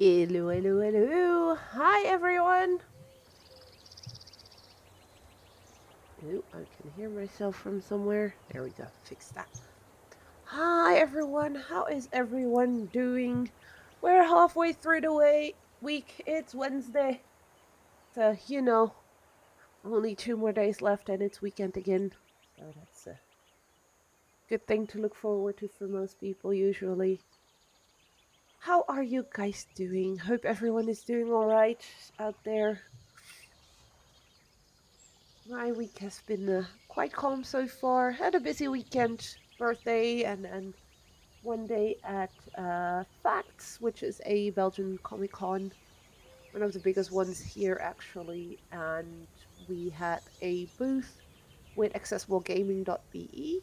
Hello, hello, hello. Hi, everyone. Oh, I can hear myself from somewhere. There we go. Fix that. Hi, everyone. How is everyone doing? We're halfway through the week. It's Wednesday. So, only 2 more days left and it's weekend again. So that's a good thing to look forward to for most people, usually. How are you guys doing? Hope everyone is doing all right out there. My week has been quite calm so far. Had a busy weekend, birthday, and one day at Facts, which is a Belgian Comic Con, one of the biggest ones here actually. And we had a booth with accessiblegaming.be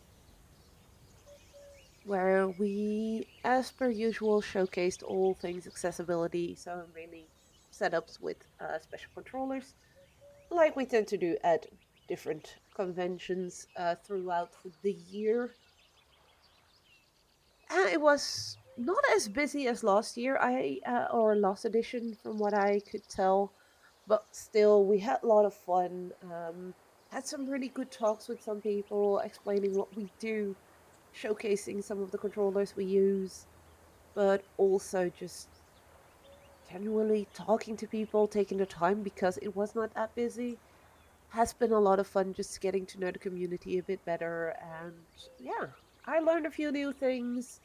where we, as per usual, showcased all things accessibility. So mainly setups with special controllers like we tend to do at different conventions throughout the year. It was not as busy as last year, I or last edition, from what I could tell, but still, we had a lot of fun. Had some really good talks with some people, explaining what we do, showcasing some of the controllers we use, but also just genuinely talking to people, taking the time because it was not that busy has been a lot of fun just getting to know the community a bit better. And yeah, I learned a few new things.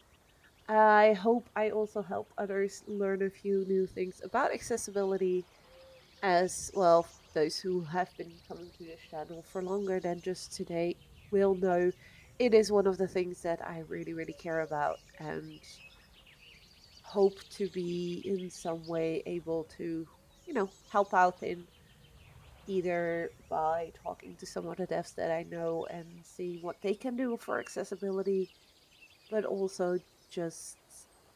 I hope I also help others learn a few new things about accessibility as well. Those who have been coming to this channel for longer than just today will know it is one of the things that I really, really care about and hope to be in some way able to, help out in, either by talking to some of the devs that I know and seeing what they can do for accessibility, but also just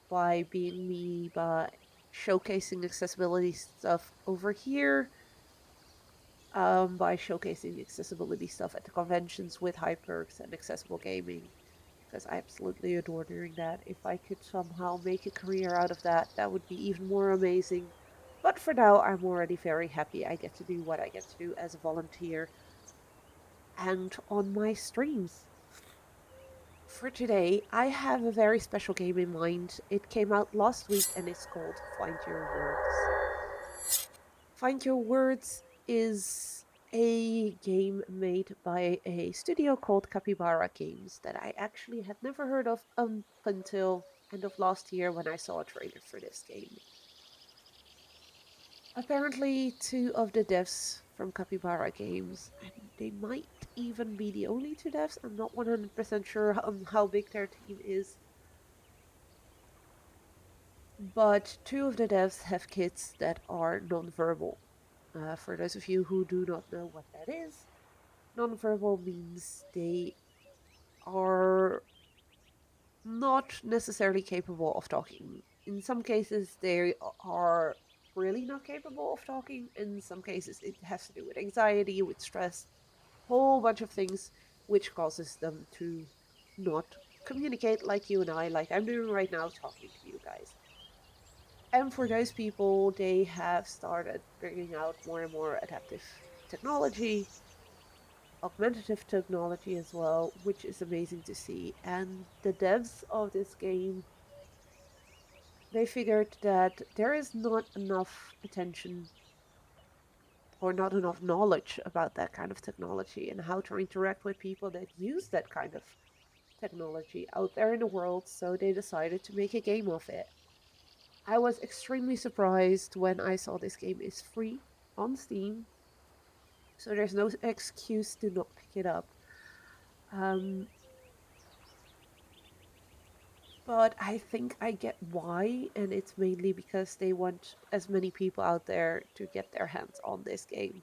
by being me, by showcasing accessibility stuff over here, by showcasing accessibility stuff at the conventions with Hyperx and Accessible Gaming. Because I absolutely adore doing that. If I could somehow make a career out of that, that would be even more amazing. But for now, I'm already very happy I get to do what I get to do as a volunteer and on my streams. For today, I have a very special game in mind. It came out last week and it's called Find Your Words. Find Your Words is a game made by a studio called Capybara Games that I actually had never heard of until end of last year when I saw a trailer for this game. Apparently, two of the devs from Capybara Games, and they might even be the only two devs, I'm not 100% sure on how big their team is, but two of the devs have kids that are nonverbal. For those of you who do not know what that is, nonverbal means they are not necessarily capable of talking. In some cases, they are really not capable of talking. In some cases, it has to do with anxiety, with stress, whole bunch of things which causes them to not communicate like you and I, like I'm doing right now, talking to you guys. And for those people, they have started bringing out more and more adaptive technology, augmentative technology as well, which is amazing to see. And the devs of this game, they figured that there is not enough attention or not enough knowledge about that kind of technology and how to interact with people that use that kind of technology out there in the world, so they decided to make a game of it. I was extremely surprised when I saw this game is free on Steam, so there's no excuse to not pick it up. Um, but I think I get why, and it's mainly because they want as many people out there to get their hands on this game.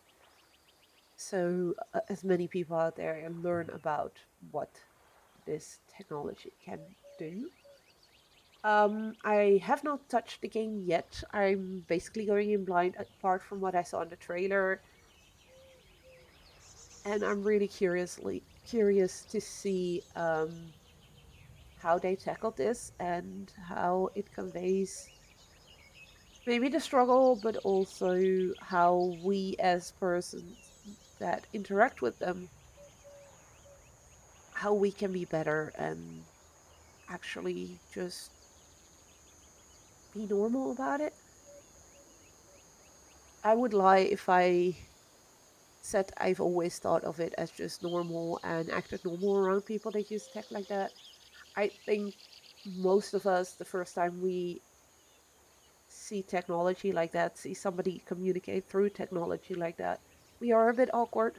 So, as many people out there and learn about what this technology can do. I have not touched the game yet. I'm basically going in blind apart from what I saw in the trailer, and I'm really curious to see how they tackled this and how it conveys Maybe the struggle, but also how we as persons that interact with them, how we can be better and actually just be normal about it. I would lie if I said I've always thought of it as just normal and acted normal around people that use tech like that. I think most of us, the first time we see technology like that, see somebody communicate through technology like that, we are a bit awkward.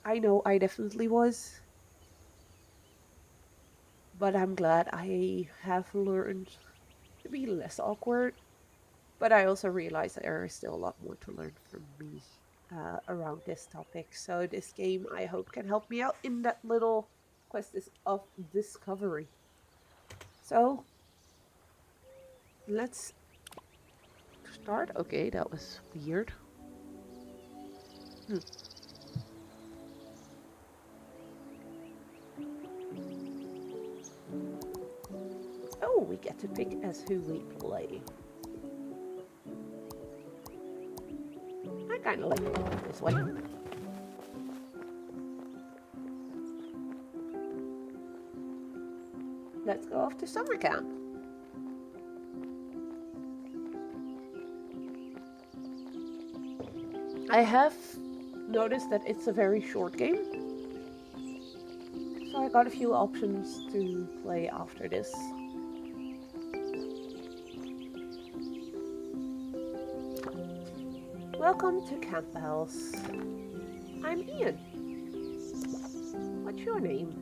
I know I definitely was, but I'm glad I have learned to be less awkward. But I also realize that there is still a lot more to learn from me around this topic. So this game, I hope, can help me out in that little of discovery. So let's start. Okay, that was weird. Hmm. Oh, we get to pick as who we play. I kind of like it this way. Let's go off to summer camp. I have noticed that it's a very short game, so I got a few options to play after this. Welcome to Camp Bells. I'm Ian. What's your name?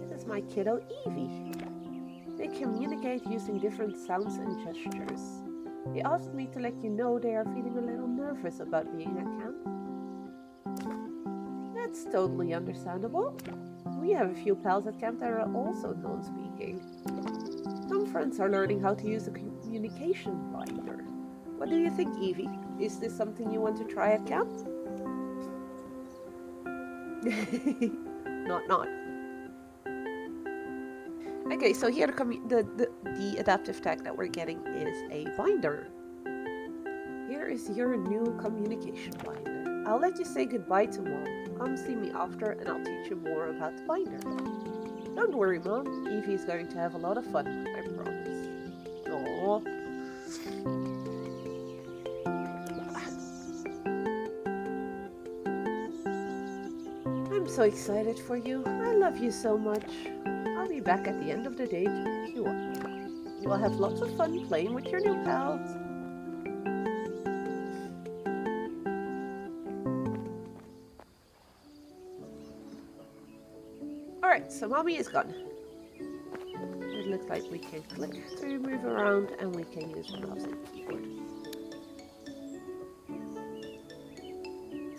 This is my kiddo Evie. They communicate using different sounds and gestures. They asked me to let you know they are feeling a little nervous about being at camp. That's totally understandable. We have a few pals at camp that are also non-speaking. Some friends are learning how to use a communication binder. What do you think, Evie? Is this something you want to try at camp? Not. Okay, so here the adaptive tag that we're getting is a binder. Here is your new communication binder. I'll let you say goodbye to Mom. Come see me after and I'll teach you more about the binder. Don't worry, Mom. Evie's going to have a lot of fun, I promise. Aww. I'm so excited for you. I love you so much. I'll be back at the end of the day to pick you up. You will have lots of fun playing with your new pals. Alright, so Mommy is gone. It looks like we can click to move around and we can use mouse and keyboard.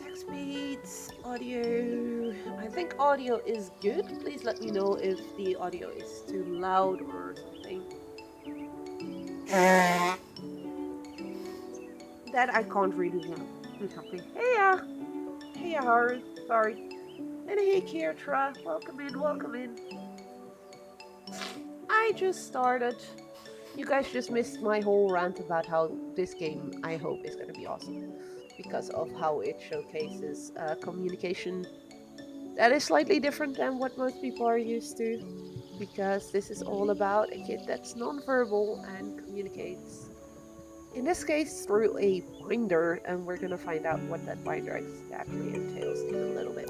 Text speeds, audio. I think audio is good. Please let me know if the audio is too loud or something. That I can't really do something. Hey, Howard. Sorry. And hey, Kirtra. Welcome in. I just started. You guys just missed my whole rant about how this game, I hope, is going to be awesome. Because of how it showcases communication that is slightly different than what most people are used to. Because this is all about a kid that's nonverbal and communicates. In this case, through a binder, and we're going to find out what that binder exactly entails in a little bit.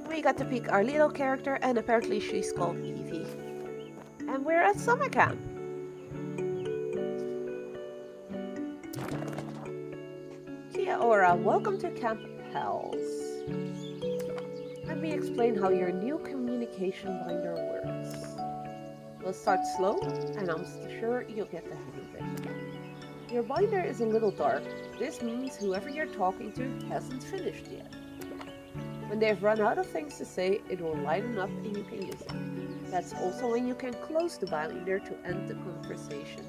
We got to pick our little character, and apparently she's called Evie. And we're at summer camp. Kia ora, welcome to Camp Pals. Let me explain how your new communication binder works. We'll start slow, and I'm sure you'll get the hang of it. Your binder is a little dark. This means whoever you're talking to hasn't finished yet. When they've run out of things to say, it will lighten up and you can use it. That's also when you can close the binder to end the conversation.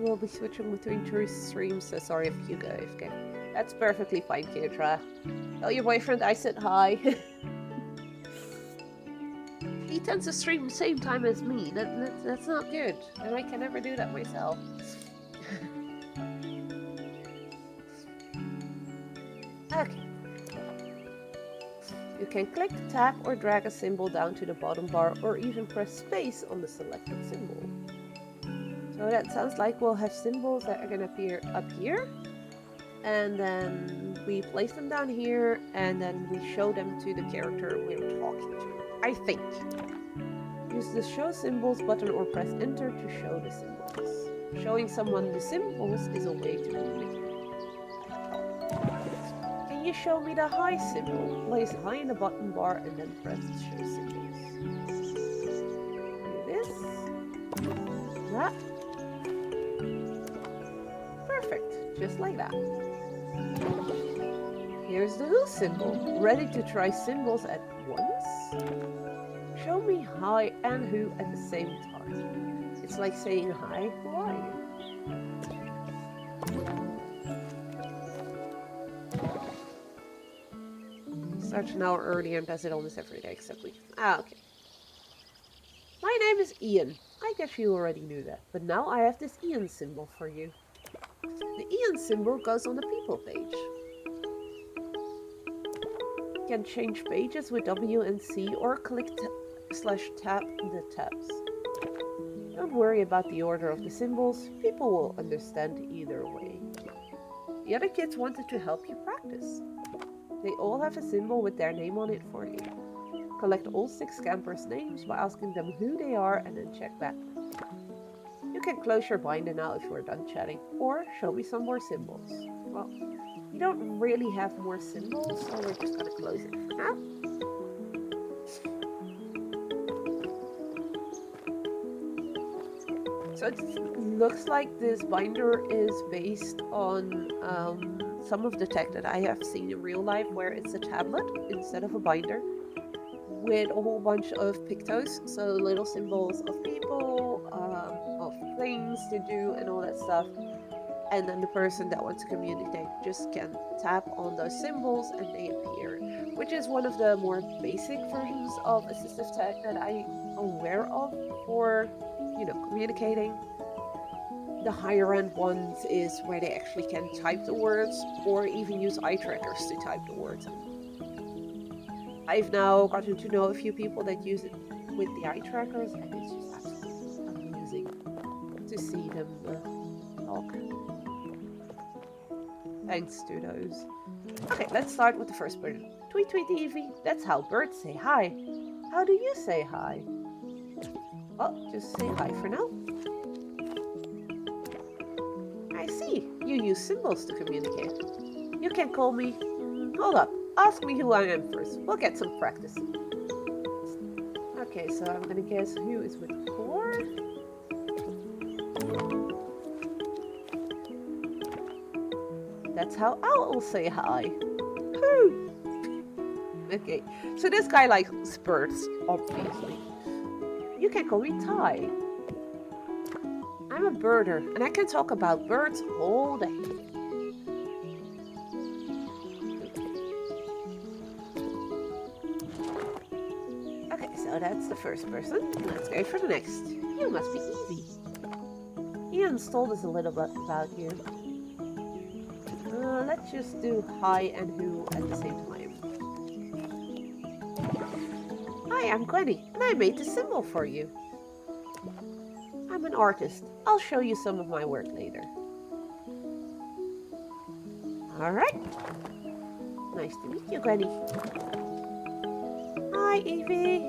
We'll be switching between two streams, so sorry if you go AFK. That's perfectly fine, Keitra. Tell your boyfriend I said hi. He tends to stream the same time as me. That's not good, and I can never do that myself. Okay. You can click, tap, or drag a symbol down to the bottom bar, or even press space on the selected symbol. So that sounds like we'll have symbols that are going to appear up here, and then we place them down here, and then we show them to the character we're talking to. I think. Use the show symbols button or press enter to show the symbols. Showing someone the symbols is a way to communicate. Can you show me the hi symbol? Place hi in the button bar and then press show symbols. Do this. That. Perfect. Just like that. Here's the who symbol. Ready to try symbols at once? Show me hi and who at the same time. It's like saying hi, who are you? Starts an hour earlier and does it almost every day except weekends. Okay. My name is Ian. I guess you already knew that, but now I have this Ian symbol for you. The Ian symbol goes on the people page. You can change pages with W and C or click /tap the tabs. Don't worry about the order of the symbols, people will understand either way. The other kids wanted to help you practice. They all have a symbol with their name on it for you. Collect all 6 campers' names by asking them who they are and then check back. You can close your binder now if we're done chatting, or show me some more symbols. Well, we don't really have more symbols, so we're just gonna close it for now. So it looks like this binder is based on some of the tech that I have seen in real life, where it's a tablet instead of a binder with a whole bunch of pictos, so little symbols of people, of things to do and all that stuff. And then the person that wants to communicate just can tap on those symbols and they appear, which is one of the more basic versions of assistive tech that I'm aware of for, communicating. The higher end ones is where they actually can type the words or even use eye trackers to type the words. I've now gotten to know a few people that use it with the eye trackers, and it's just absolutely amusing to see them talk. Thanks to those. Okay, let's start with the first bird. Tweet tweet Evie, that's how birds say hi. How do you say hi? Well, just say hi for now. I see, you use symbols to communicate. You can call me... hold up, ask me who I am first. We'll get some practice. Okay, so I'm gonna guess who is with Core. That's how Owl will say hi. Whoo! Okay, so this guy likes birds, obviously. You can call me Ty. I'm a birder, and I can talk about birds all day. Okay, so that's the first person. Let's go for the next. You must be Evie. Ian's told us a little bit about you. Let's just do hi and who at the same time. Hi, I'm Gwenny, and I made this symbol for you. I'm an artist. I'll show you some of my work later. Alright. Nice to meet you, Gwenny. Hi, Evie.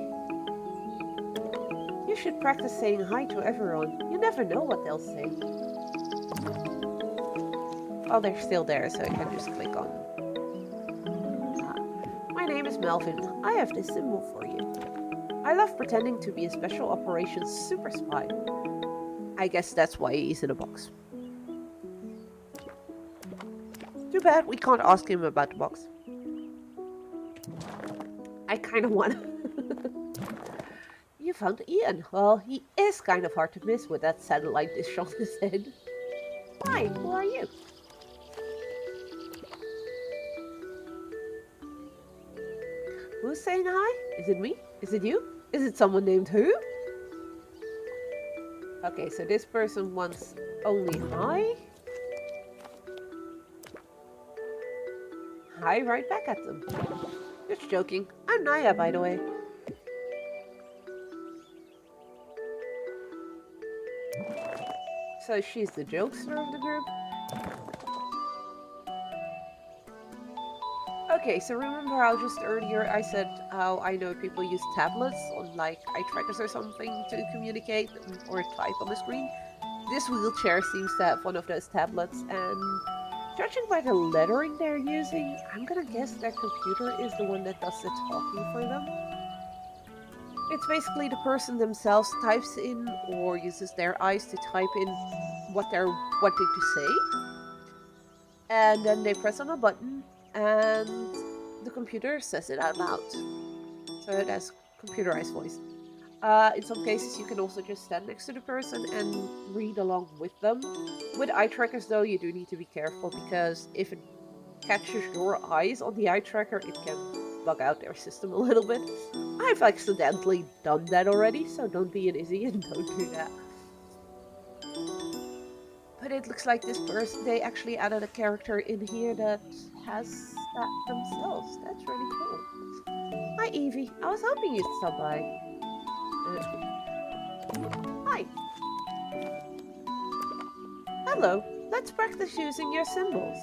You should practice saying hi to everyone. You never know what they'll say. Oh, they're still there, so I can just click on them. My name is Melvin. I have this symbol for you. I love pretending to be a special operations super spy. I guess that's why he's in a box. Too bad we can't ask him about the box. I kind of want to. You found Ian. Well, he is kind of hard to miss with that satellite dish on his head. Hi, who are you? Who's saying hi? Is it me? Is it you? Is it someone named who? Okay, so this person wants only hi. Hi right back at them. Just joking. I'm Naya, by the way. So she's the jokester of the group. Okay, so remember how just earlier I said how I know people use tablets on like eye trackers or something to communicate or type on the screen? This wheelchair seems to have one of those tablets, and judging by the lettering they're using, I'm gonna guess their computer is the one that does the talking for them. It's basically the person themselves types in or uses their eyes to type in what they're wanting to say, and then they press on a button and the computer says it out loud. So it has computerized voice. In some cases, you can also just stand next to the person and read along with them. With eye trackers, though, you do need to be careful because if it catches your eyes on the eye tracker, it can bug out their system a little bit. I've accidentally done that already, so don't be an izzy and don't do that. But it looks like this person, they actually added a character in here that has that themselves. That's really cool. Hi, Evie. I was hoping you'd stop by. Hi. Hello. Let's practice using your symbols.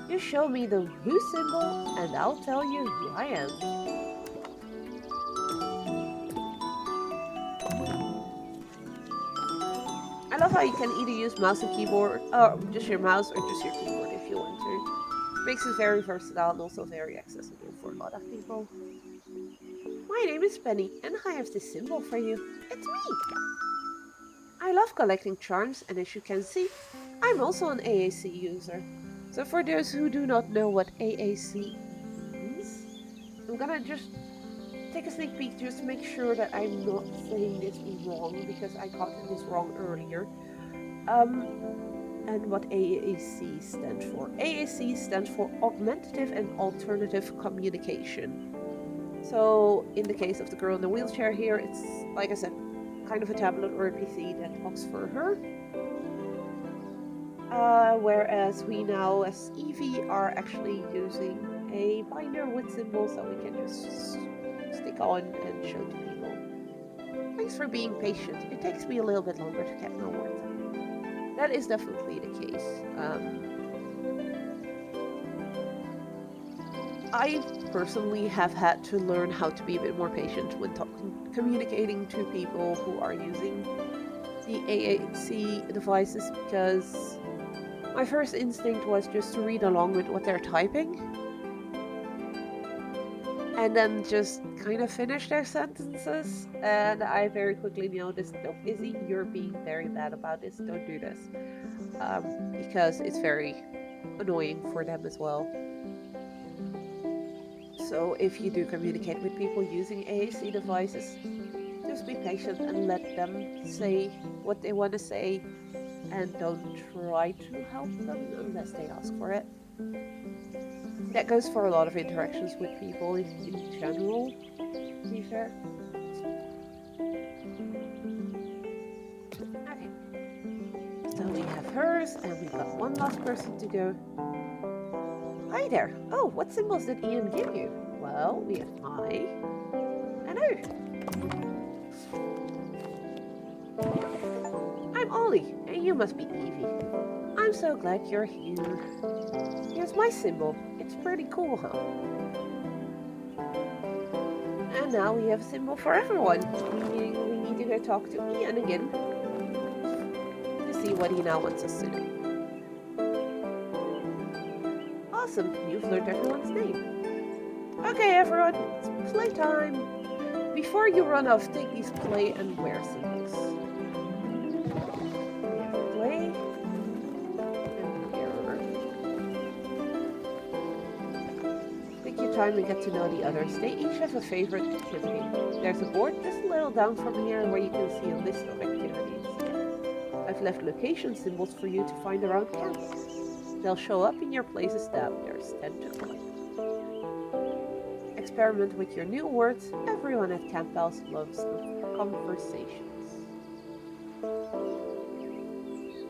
You show me the who symbol, and I'll tell you who I am. I love how you can either use mouse and keyboard, or just your mouse, or just your keyboard if you want to. Makes it very versatile and also very accessible for a lot of people. My name is Penny, and I have this symbol for you. It's me! I love collecting charms, and as you can see, I'm also an AAC user. So for those who do not know what AAC means, I'm gonna just take a sneak peek just to make sure that I'm not saying this wrong, because I got this wrong earlier. And what AAC stands for. AAC stands for Augmentative and Alternative Communication. So in the case of the girl in the wheelchair here, it's, like I said, kind of a tablet or a PC that talks for her. Whereas we now, as Evie, are actually using a binder with symbols that we can just stick on and show to people. Thanks for being patient. It takes me a little bit longer to get my words out. That is definitely the case. I personally have had to learn how to be a bit more patient when communicating to people who are using the AAC devices, because my first instinct was just to read along with what they're typing and then just kind of finish their sentences. And I very quickly noticed, no, Izzy, you're being very bad about this. Don't do this. Because it's very annoying for them as well. So if you do communicate with people using AAC devices, just be patient and let them say what they want to say, and don't try to help them unless they ask for it. That goes for a lot of interactions with people in general, to be fair. Okay. So we have hers, and we've got one last person to go. Hi there. Oh, what symbols did Ian give you? Well, we have I and O. I'm Ollie, and you must be Evie. I'm so glad you're here. Here's my symbol. It's pretty cool, huh? And now we have a symbol for everyone. We need to go talk to Ian again to see what he now wants us to do. Awesome, you've learned everyone's name. Okay, everyone, it's playtime. Before you run off, take these play and wear symbols. We have play and wear. Take your time and get to know the others. They each have a favorite activity. There's a board just a little down from here where you can see a list of activities. I've left location symbols for you to find around camp. They'll show up in your places that there's 10 to find. Experiment with your new words. Everyone at Camp House loves conversations.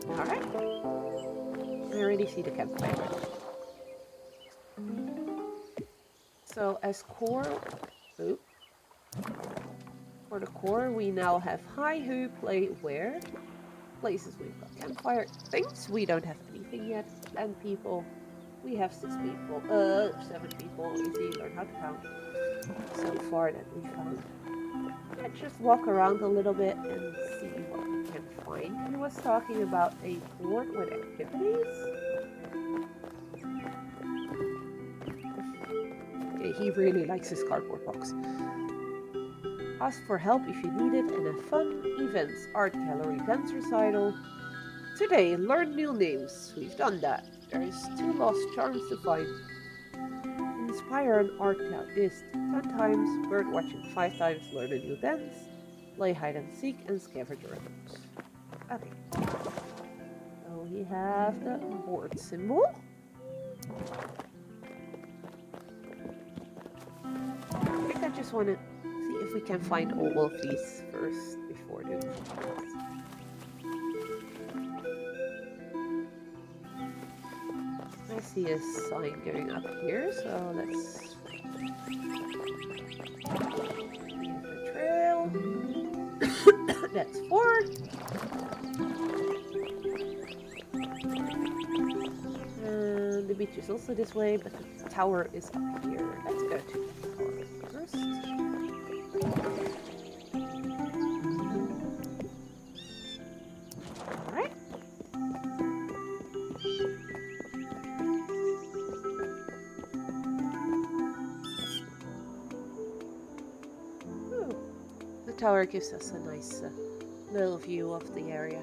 Alright. I already see the campfire. So as core... Ooh. For the core, we now have hi, who, play, where. Places, we've got campfire. Things, we don't have anything yet. And people, we have 6 people. 7 people. Easy, learn how to count. So far that we found. Let's just walk around a little bit and see what we can find. He was talking about a board with activities. Okay, he really likes his cardboard box. Ask for help if you need it, and have fun. Events, art gallery, dance recital. Today, learn new names. We've done that. There's 2 lost charms to find. Inspire an art list 10 times, bird watching 5 times, learn a new dance, play hide and seek, and scavenger hunt. Okay. So we have the board symbol. I think I just want to see if we can find all of these first before doing this. I see a sign going up here, so let's... Here's the trail. That's 4. And the beach is also this way, but the tower is up here. Let's go to the tower first. Alright. The tower gives us a nice little view of the area.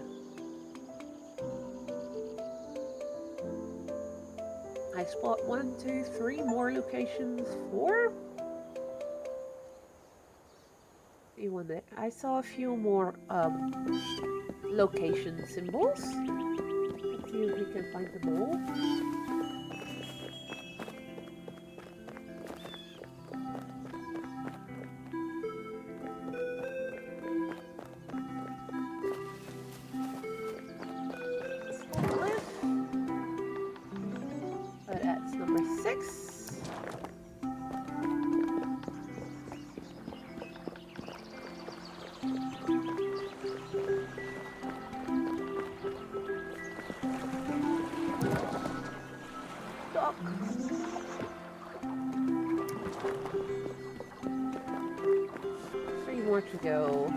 I spot 1, 2, 3 more locations. 4? See one there. I saw a few more location symbols. Let's see if we can find them all. That's number 6. Dock. 3 more to go.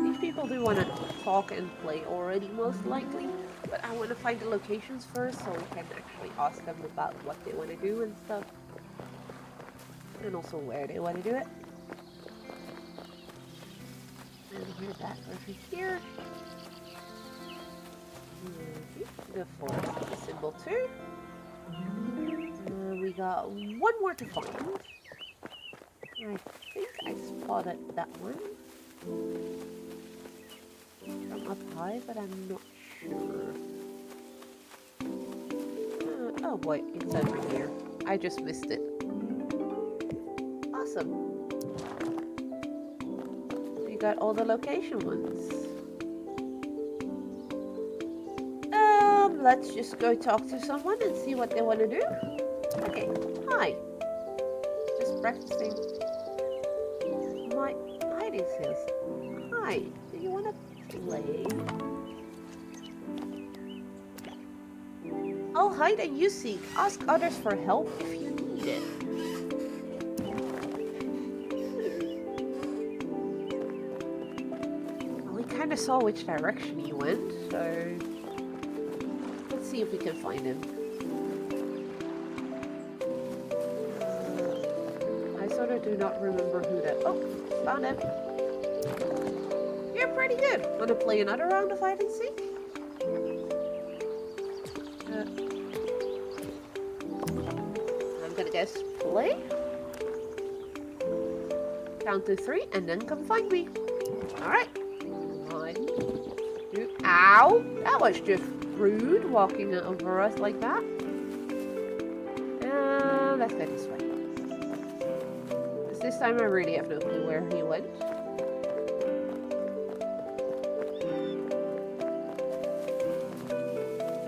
These people do want to talk and play already, most likely. But I want to find the locations first so we can actually ask them about what they want to do and stuff. And also where they want to do it. And we're back over here. The forest is symbol 2. We got 1 more to find. I think I spotted that one. From up high, but I'm not sure. Oh boy, it's over here. I just missed it. Awesome. We got all the location ones. Let's just go talk to someone and see what they want to do. Okay, hi. Just practicing my hiding skills. Hi, do you want to play? I'll hide and you seek. Ask others for help if you need it. Well, we kind of saw which direction he went, so let's see if we can find him. I sort of do not remember who that... Oh, found him. You're pretty good. Want to play another round of hide and seek? I'm gonna guess play. Count to 3 and then come find me. Alright. 1, 2, Ow! That was just rude, walking over us like that. Let's go this way. This time I really have no clue where he went.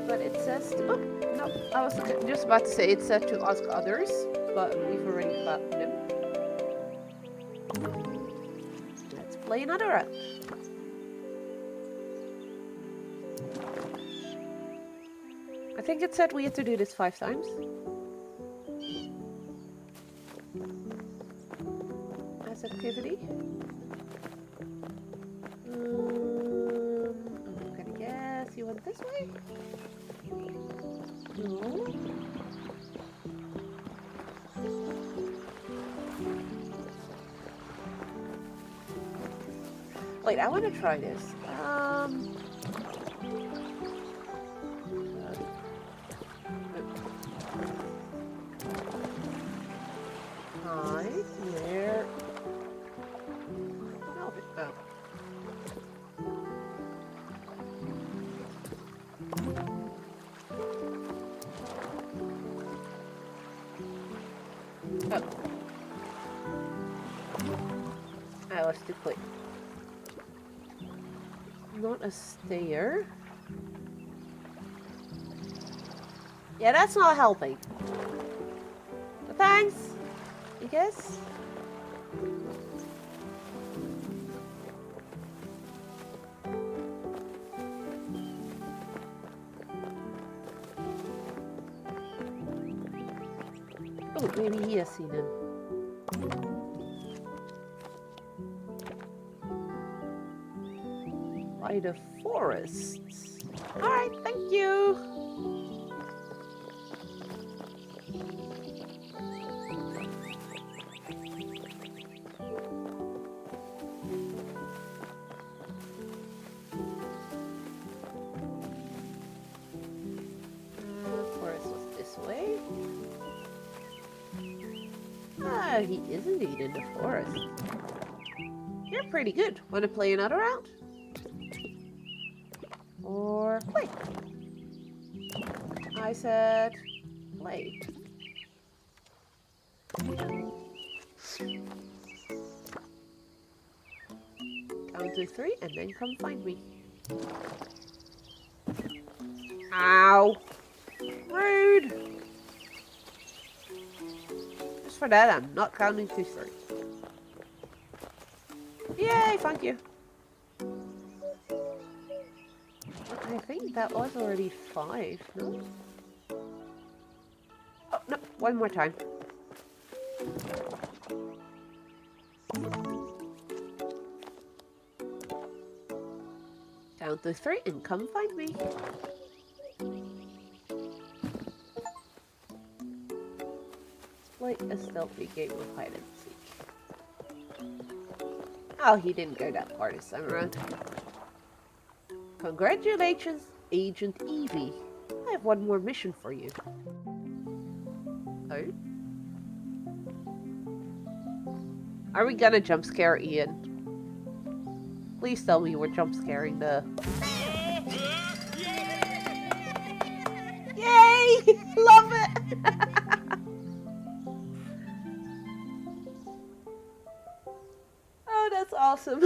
But it says to, oh, no, I was just about to say it said to ask others, but we've already found him. Let's play another round. I think it said we had to do this 5 times. As activity. I'm gonna guess you went this way? No. Wait, I want to try this. Where? No, oh. Oh. I was too quick. Not a stair. Yeah, that's not helping. But thanks, I guess. Oh, maybe he has seen him. By the forests. Alright, thank you. Forest was this way. Ah, he is indeed in the forest. You're pretty good. Want to play another round? Or play? I said play. Count to 3 and then come find me. Ow! Rude! Just for that, I'm not counting to 3. Yay, thank you. I think that was already 5, no? Oh, no, one more time. Count to 3 and come find me. Like a stealthy game of hide and seek. Oh, he didn't go that far this time around. Congratulations, Agent Evie. I have one more mission for you. Oh? Are we gonna jump scare Ian? Please tell me we're jump scaring the... Yay! Love it! Oh, that's awesome.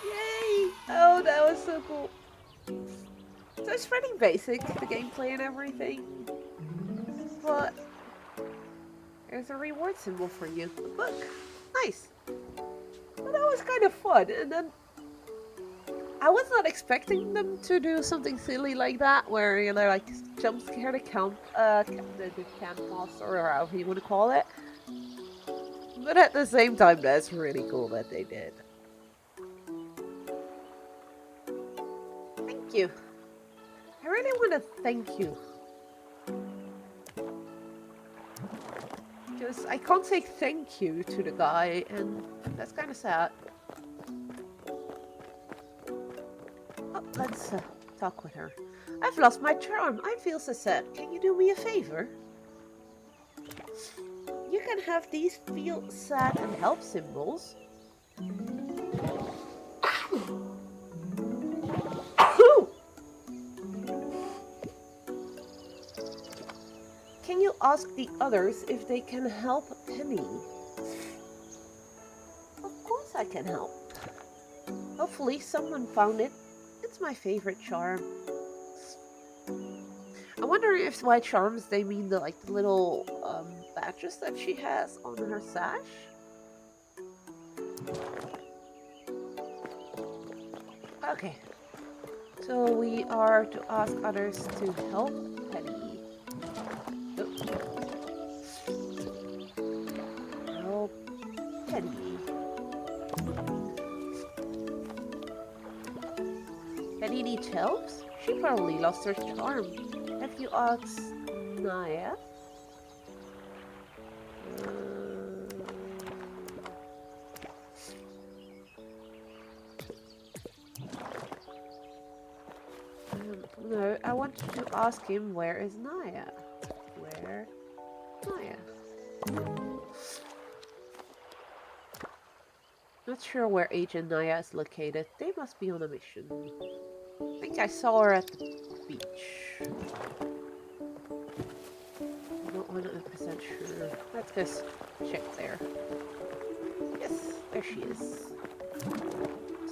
Yay! Oh, that was so cool. So it's pretty basic, the gameplay and everything. But there's a reward symbol for you. A book. Nice. Well, that was kind of fun. And then I was not expecting them to do something silly like that, where you know, like jump scare the camp master, or however you want to call it. But at the same time, that's really cool that they did. Thank you. I really want to thank you. Because I can't say thank you to the guy, and that's kind of sad. Oh, let's talk with her. I've lost my charm. I feel so sad. Can you do me a favor? You can have these feel sad and help symbols. Can you ask the others if they can help Penny? Of course I can help. Hopefully someone found it. It's my favorite charm. I wonder if by charms they mean the the little badges that she has on her sash. Okay, so we are to ask others to help Penny. Help Penny. Penny needs help? She probably lost her charm. Have you asked Naya? No, I wanted to ask him where is Naya? Where? Naya. Not sure where Agent Naya is located. They must be on a mission. I think I saw her at the beach. I'm not 100% sure. Let's just check there. Yes, there she is.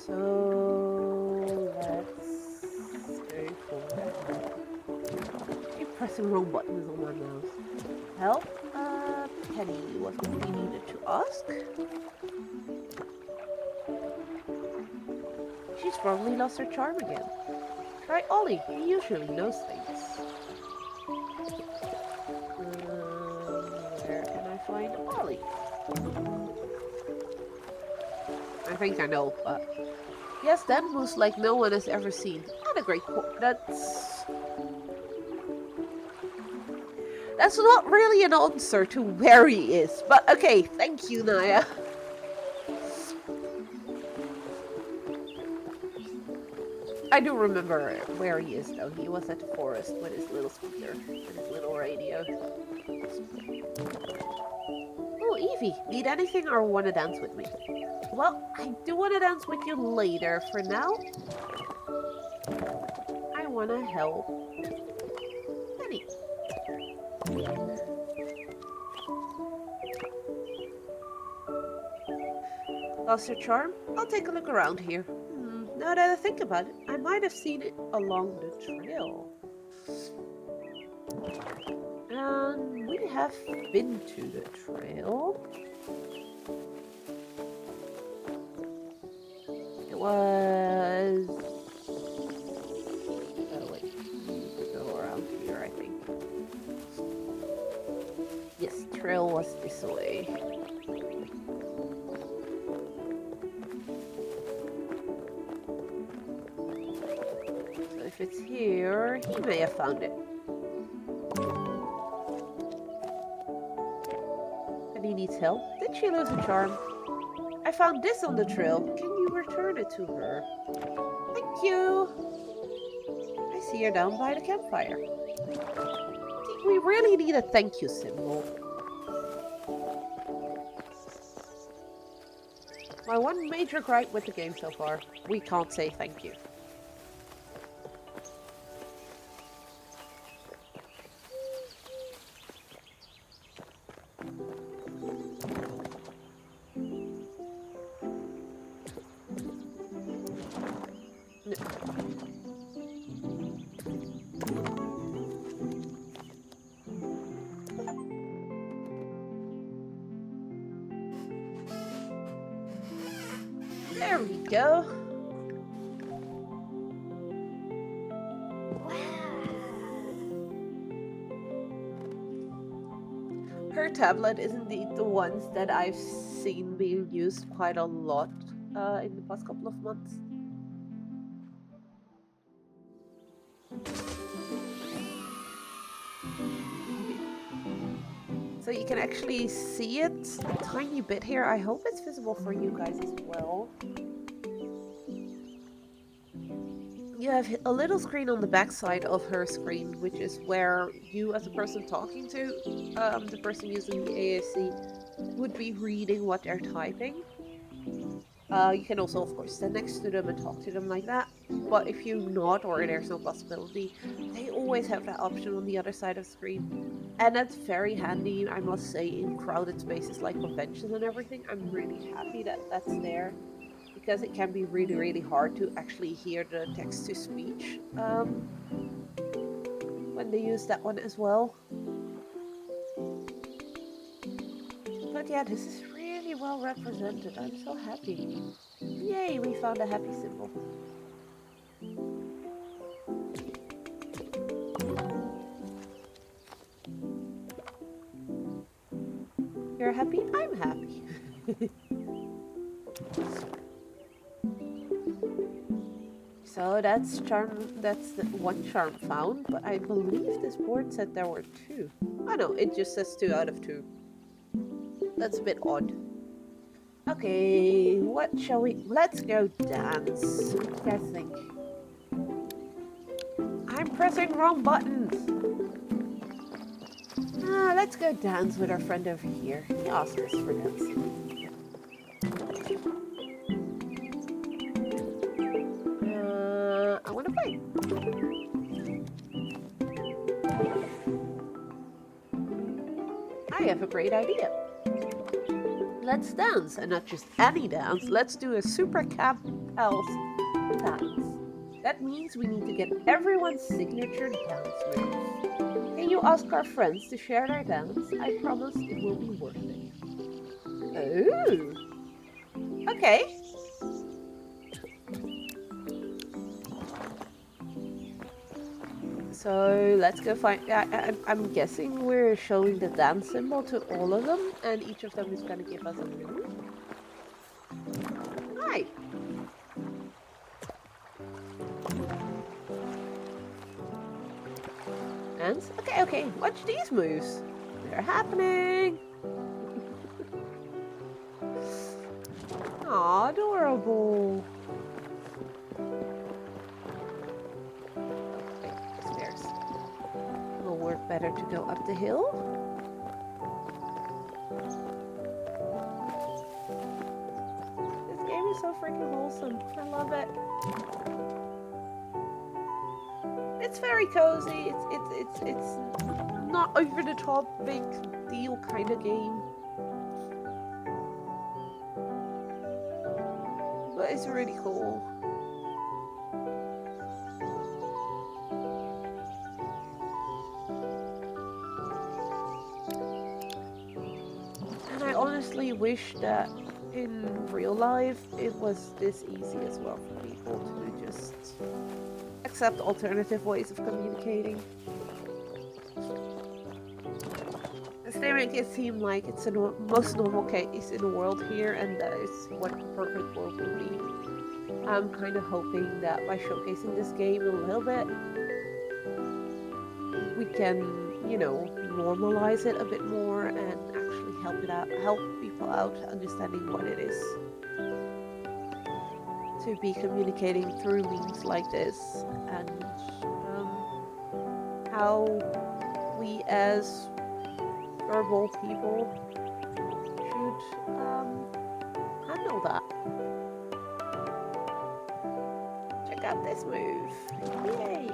So let's go for that. Keep pressing wrong buttons on my mouse. Help? Penny, what we needed to ask? She's probably lost her charm again. Try Ollie, he usually knows things. Where can I find Ollie? I think I know, but... Yes, that moves like no one has ever seen. Not a great That's not really an answer to where he is, but okay, thank you, Naya. I do remember where he is, though. He was at the forest with his little speaker and his little radio. Oh, Evie, need anything or want to dance with me? Well, I do want to dance with you later. For now, I want to help Penny. Lost your charm? I'll take a look around here. Now that I think about it, I might have seen it along the trail. And we have been to the trail. It was... Oh wait, go around here, I think. Yes, trail was this way. If it's here, he may have found it. And he needs help. Did she lose a charm? I found this on the trail. Can you return it to her? Thank you. I see her down by the campfire. We really need a thank you symbol. My one major gripe with the game so far, we can't say thank you. There we go. Her tablet is indeed the ones that I've seen being used quite a lot in the past couple of months. So you can actually see it a tiny bit here. I hope it's visible for you guys as well. You have a little screen on the back side of her screen, which is where you, as a person talking to the person using the AAC, would be reading what they're typing. You can also, of course, stand next to them and talk to them like that. But if you're not, or there's no possibility, they always have that option on the other side of the screen. And that's very handy, I must say, in crowded spaces like conventions and everything. I'm really happy that that's there because it can be really, really hard to actually hear the text to speech when they use that one as well. But yeah, this is really well represented. I'm so happy. Yay, we found a happy symbol. You're happy? I'm happy. So that's charm. That's the one charm found, but I believe this board said there were two. Oh no, it just says 2 out of 2. That's a bit odd. Okay, what shall we? Let's go dance. What do you guys think? I'm pressing wrong buttons. Let's go dance with our friend over here. He asked us for dancing. I want to play. I have a great idea. Let's dance, and not just any dance. Let's do a super camp pals dance. That means we need to get everyone's signature dance move. Can you ask our friends to share their dance? I promise it will be worth it. Oh, okay. So let's go find. I'm guessing we're showing the dance symbol to all of them, and each of them is going to give us a move. Hi. Dance. Okay, okay. Watch these moves. They're happening. Aw, adorable. Wait, the stairs. It'll work better to go up the hill. This game is so freaking wholesome. I love it. It's very cozy. It's not over the top big deal kind of game. But it's really cool. And I honestly wish that in real life it was this easy as well for people to just accept alternative ways of communicating. They make it seem like it's the most normal case in the world here, and that is what the perfect world would be. I'm kind of hoping that by showcasing this game a little bit, we can, you know, normalize it a bit more and actually help people out understanding what it is to be communicating through means like this, and how we as verbal people should handle that. Check out this move. Yay!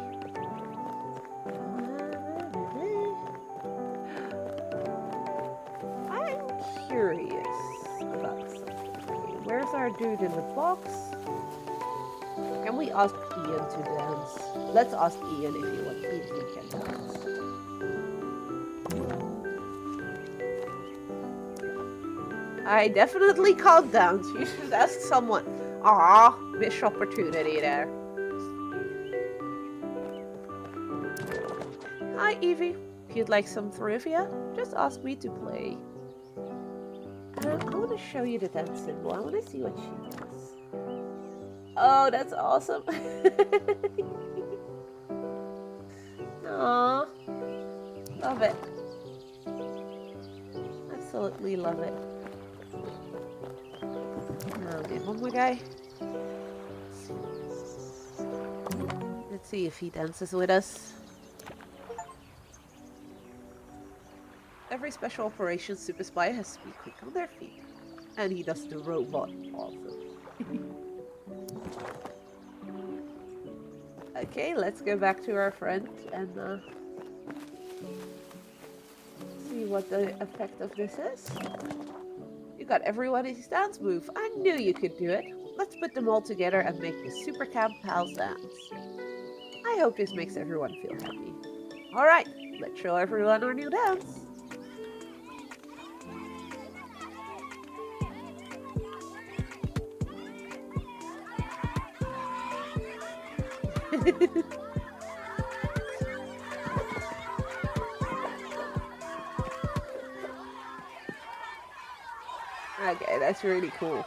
I'm curious about something. Where's our dude in the box? Can we ask Ian to dance? Let's ask Ian if he can dance. I definitely can't dance. You should ask someone. Ah, missed opportunity there. Hi, Evie. If you'd like some trivia, just ask me to play. I want to show you the dance symbol. I want to see what she does. Oh, that's awesome. Aww. Love it. Absolutely love it. Okay, one more guy. Let's see if he dances with us. Every special operations super spy has to be quick on their feet. And he does the robot also. Okay, let's go back to our friend and see what the effect of this is. You got everybody's dance move. I knew you could do it. Let's put them all together and make the Super Camp Pals dance. I hope this makes everyone feel happy. Alright, let's show everyone our new dance. Okay, that's really cool.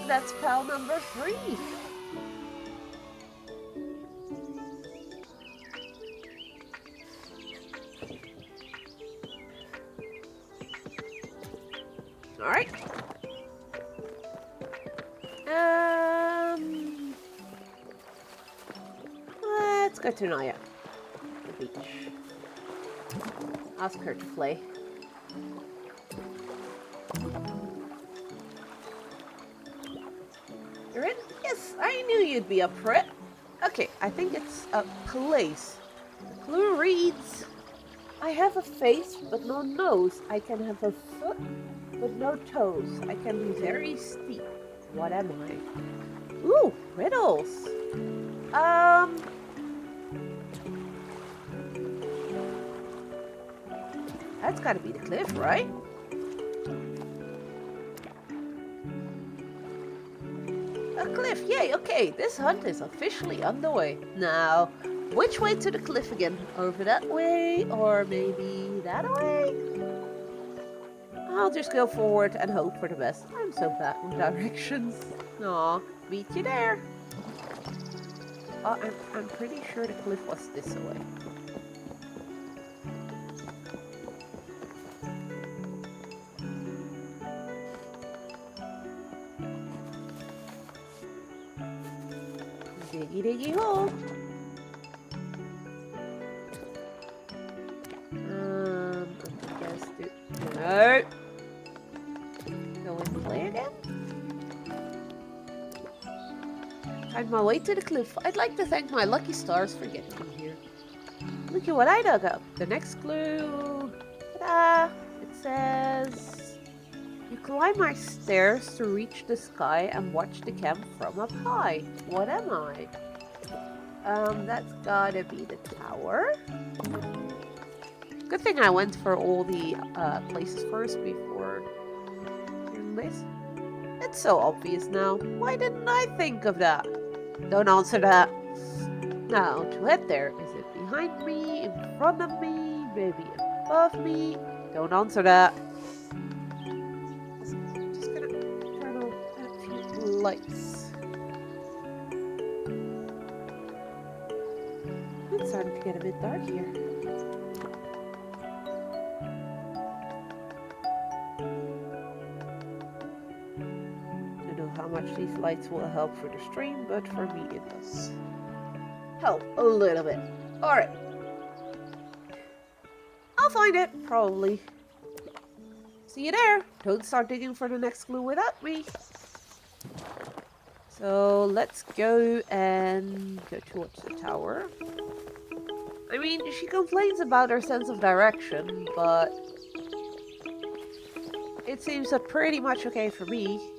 That's pal number 3. Alright. Let's go to Naya. The beach. Ask her to play. You're in? Yes, I knew you'd be up for it. Okay, I think it's a place. The clue reads, I have a face but no nose. I can have a foot but no toes. I can be very steep. What am I? Ooh, riddles. That's gotta be the cliff, right? A cliff, yay, okay, this hunt is officially underway. Now, which way to the cliff again? Over that way, or maybe that way? I'll just go forward and hope for the best. I'm so bad with directions. Aw, meet you there. Oh, I'm pretty sure the cliff was this way. Diggy diggy hole. I guess no. Go and play again. Find my way to the cliff. I'd like to thank my lucky stars for getting me here. Look at what I dug up. The next clue. Ta-da! It says, you climb my stairs to reach the sky and watch the camp from up high. What am I? That's gotta be the tower. Good thing I went for all the places first before doing this. It's so obvious now. Why didn't I think of that? Don't answer that. Now, to head there, is it behind me, in front of me, maybe above me? Don't answer that. Just gonna turn on a few lights. It's starting to get a bit dark here. How much these lights will help for the stream, but for me it does help a little bit. Alright. I'll find it, probably. See you there. Don't start digging for the next clue without me. So let's go and go towards the tower. I mean, she complains about her sense of direction, but it seems pretty much okay for me.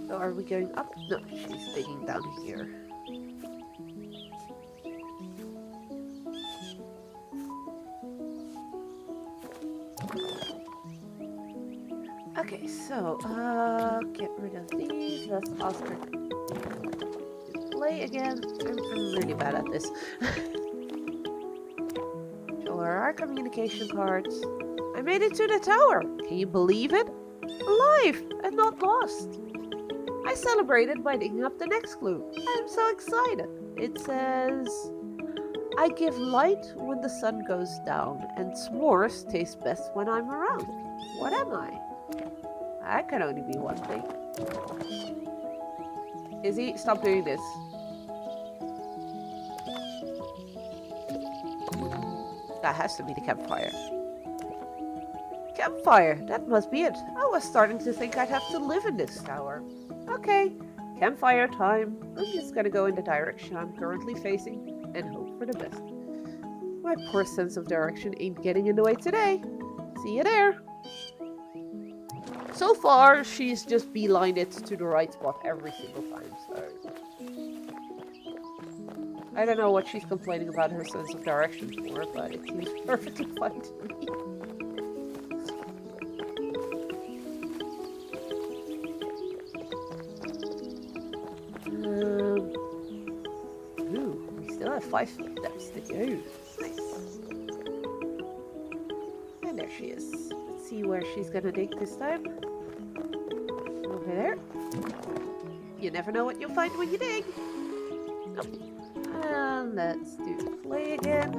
So are we going up? No, she's digging down here. Okay, so get rid of these. Let's ask her to play again. I'm really bad at this. Show her our communication cards. I made it to the tower. Can you believe it? Alive and not lost. I celebrated by digging up the next clue. I'm so excited. It says, I give light when the sun goes down, and s'mores taste best when I'm around. What am I? That can only be one thing. Izzy, stop doing this. That has to be the campfire. Campfire, that must be it. I was starting to think I'd have to live in this tower. Okay, campfire time. I'm just gonna go in the direction I'm currently facing and hope for the best. My poor sense of direction ain't getting in the way today. See you there. So far, she's just beelined it to the right spot every single time, so... I don't know what she's complaining about her sense of direction for, but it seems perfectly fine to me. Ooh, we still have 5 steps to go. Nice. And there she is. Let's see where she's gonna dig this time. Over there. You never know what you'll find when you dig. Nope. And let's do play again.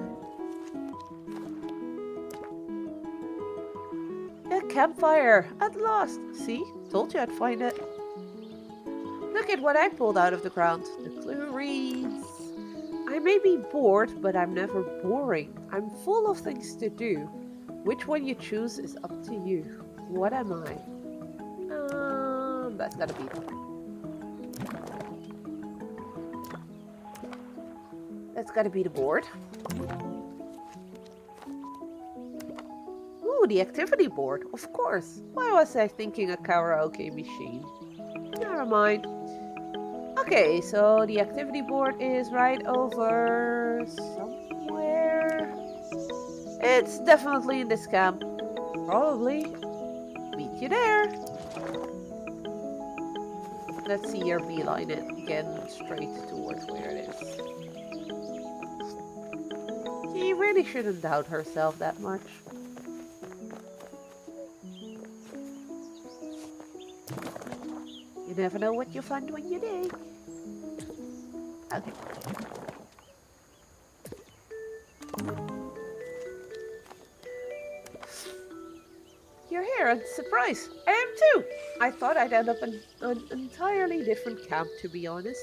A campfire! At last! See? Told you I'd find it. Look at what I pulled out of the ground. The clue reads, I may be bored, but I'm never boring. I'm full of things to do. Which one you choose is up to you. What am I? That's gotta be it. That's gotta be the board. Ooh, the activity board, of course. Why was I thinking a karaoke machine? Never mind. Okay, so the activity board is right over somewhere. It's definitely in this camp. Probably. Meet you there. Let's see her beeline it again straight towards where it is. She really shouldn't doubt herself that much. You never know what you'll find when you dig. Okay. You're here, and surprise! I am too! I thought I'd end up in an entirely different camp, to be honest.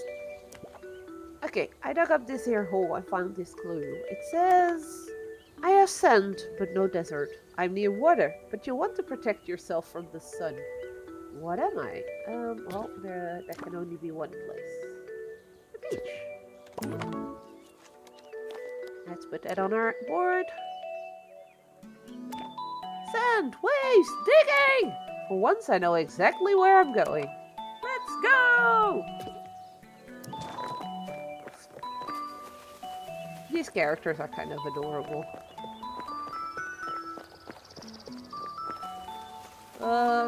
Okay, I dug up this here hole and found this clue. It says, I have sand, but no desert. I'm near water, but you want to protect yourself from the sun. What am I? Well, there can only be one place. The beach. Let's put that on our board. Sand, waves, digging! For once I know exactly where I'm going. Let's go! These characters are kind of adorable.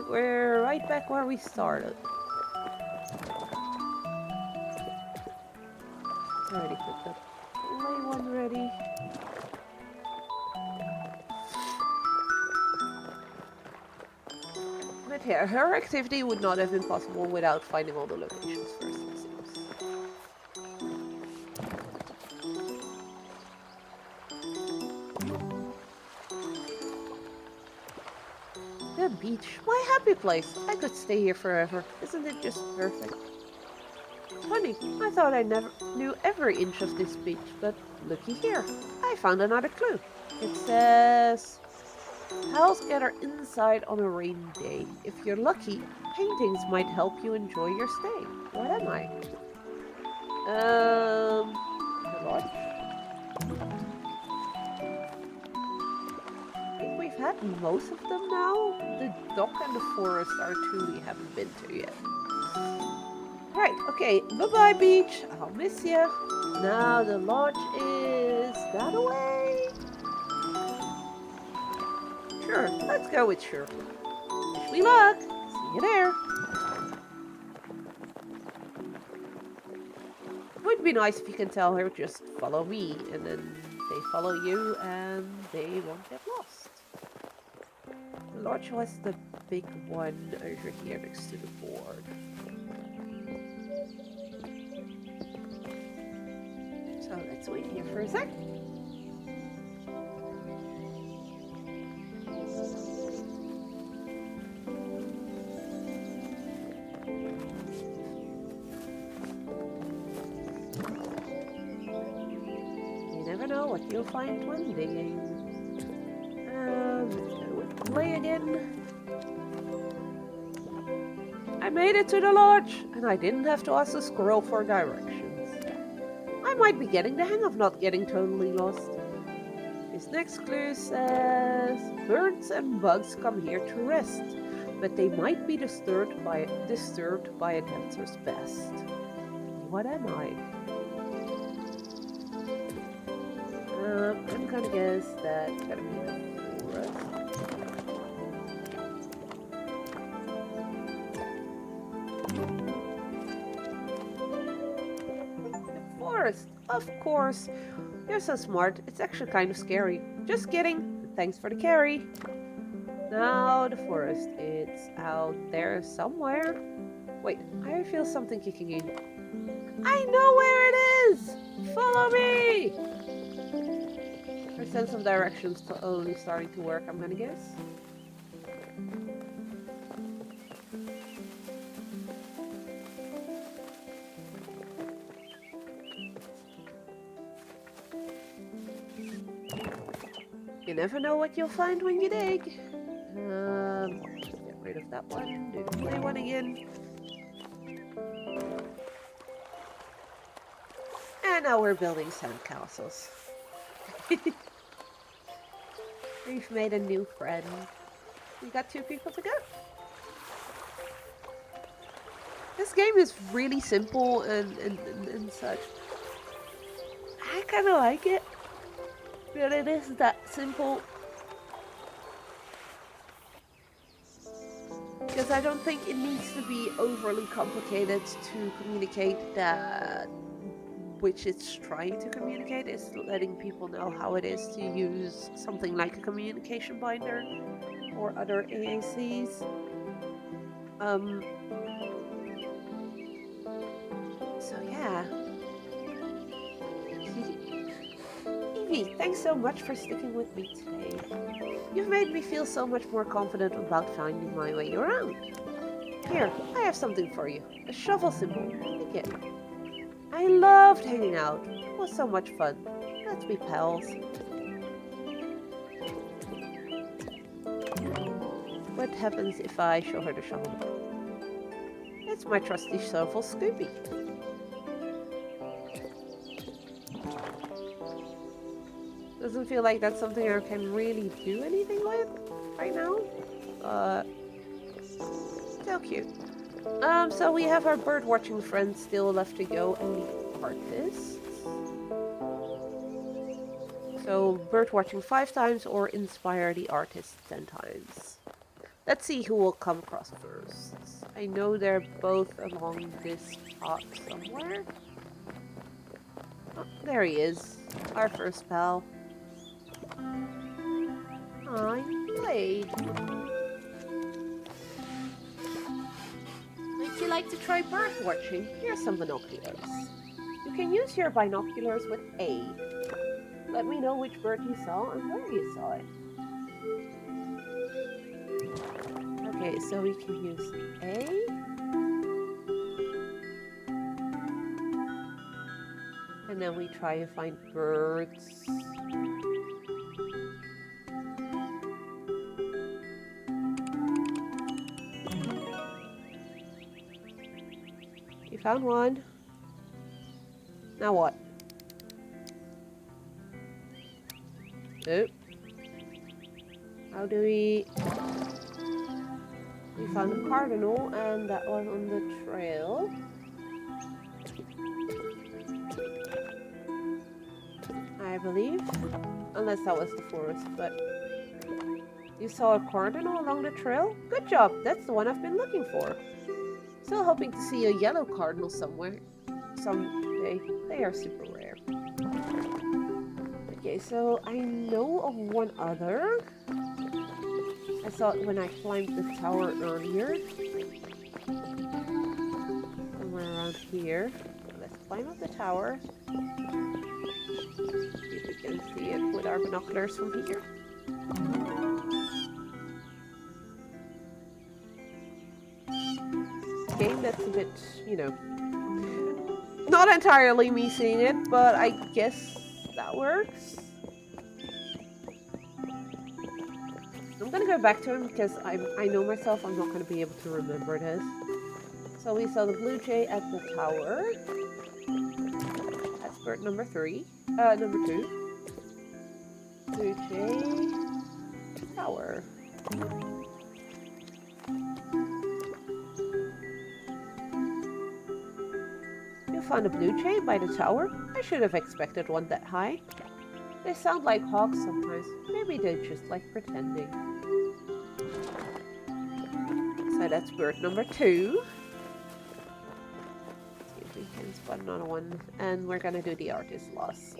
We're right back where we started. Already put the play one ready. But yeah, her activity would not have been possible without finding all the locations first, it seems. The beach, my happy place. I could stay here forever. Isn't it just perfect? Funny, I thought I never knew every inch of this beach, but looky here. I found another clue. It says, pals gather inside on a rainy day. If you're lucky, paintings might help you enjoy your stay. What am I? The lodge? I think we've had most of them now. The dock and the forest are two we haven't been to yet. Right, okay, bye-bye beach. I'll miss you. Now the lodge is that away. Sure, let's go with sure. Wish me luck. See you there. It would be nice if you can tell her just follow me, and then they follow you and they won't get lost. The lodge was the big one over here next to the board. So let's wait here for a sec. You never know what you'll find one digging. Let's go with play again. I made it to the lodge, and I didn't have to ask the squirrel for directions. I might be getting the hang of not getting totally lost. This next clue says, birds and bugs come here to rest, but they might be disturbed by a dancer's best. What am I? I'm gonna guess that's gonna be the forest. Of course. You're so smart. It's actually kind of scary. Just kidding. Thanks for the carry. Now the forest. It's out there somewhere. Wait, I feel something kicking in. I know where it is! Follow me! My sense of direction's only starting to work, I'm gonna guess. You never know what you'll find when you dig. Get rid of that one. Do the play one again. And now we're building sandcastles. We've made a new friend. We got 2 people to go. This game is really simple and such. I kind of like it. But it is that simple. Because I don't think it needs to be overly complicated to communicate that which it's trying to communicate. Is letting people know how it is to use something like a communication binder or other AACs. So yeah. Evie, thanks so much for sticking with me today. You've made me feel so much more confident about finding my way around. Here, I have something for you. A shovel symbol. Take it. I loved hanging out. It was so much fun. Let's be pals. What happens if I show her the shovel? It's my trusty shovel, Scooby. Doesn't feel like that's something I can really do anything with right now. So cute. So we have our bird watching friends still left to go, and the artists. So bird watching 5 times or inspire the artist 10 times. Let's see who will come across first. I know they're both along this path somewhere. Oh, there he is. Our first pal. I played. Would you like to try bird watching? Here's some binoculars. You can use your binoculars with A. Let me know which bird you saw and where you saw it. Okay, so we can use A. And then we try and find birds. You found one. Now what? Oh. How do we found a cardinal, and that was on the trail. I believe. Unless that was the forest, but... You saw a cardinal along the trail? Good job! That's the one I've been looking for. Still hoping to see a yellow cardinal somewhere. Someday. They are super rare. Okay, so I know of one other. I saw it when I climbed the tower earlier. Somewhere around here. Let's climb up the tower. See if we can see it with our binoculars from here. Game that's a bit, you know, not entirely me seeing it, but I guess that works. I'm gonna go back to him because I know myself I'm not gonna be able to remember this. So we saw the blue jay at the tower. That's bird number 3. Number 2. Blue jay tower. You found a blue jay by the tower? I should have expected one that high. They sound like hawks sometimes. Maybe they just like pretending. So that's bird number 2. Let's see if we can spot another one. And we're gonna do the artist lost.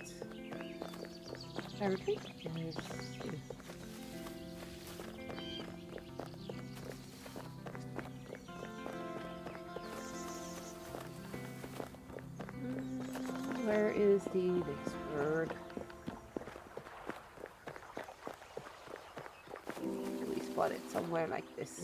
Everything is... Where is the next bird? We spot it somewhere like this.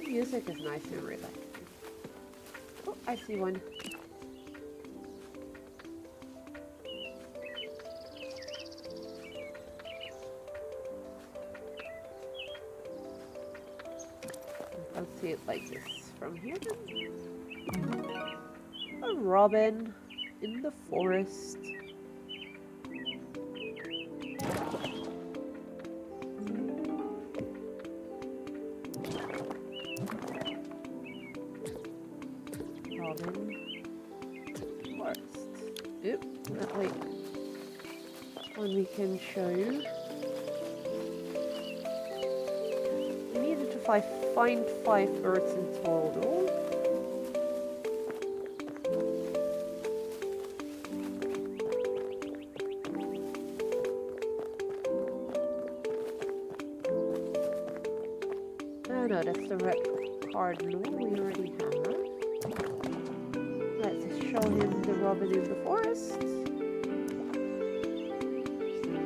Music is nice and relaxing. Oh, I see one. Let's see it like this from here. A robin in the forest. Robin. Forest. Oop, wait. One we can show you. We needed to find 5 birds in total. Oh no, that's the red cardinal we already have. Let's show him the robin in the forest.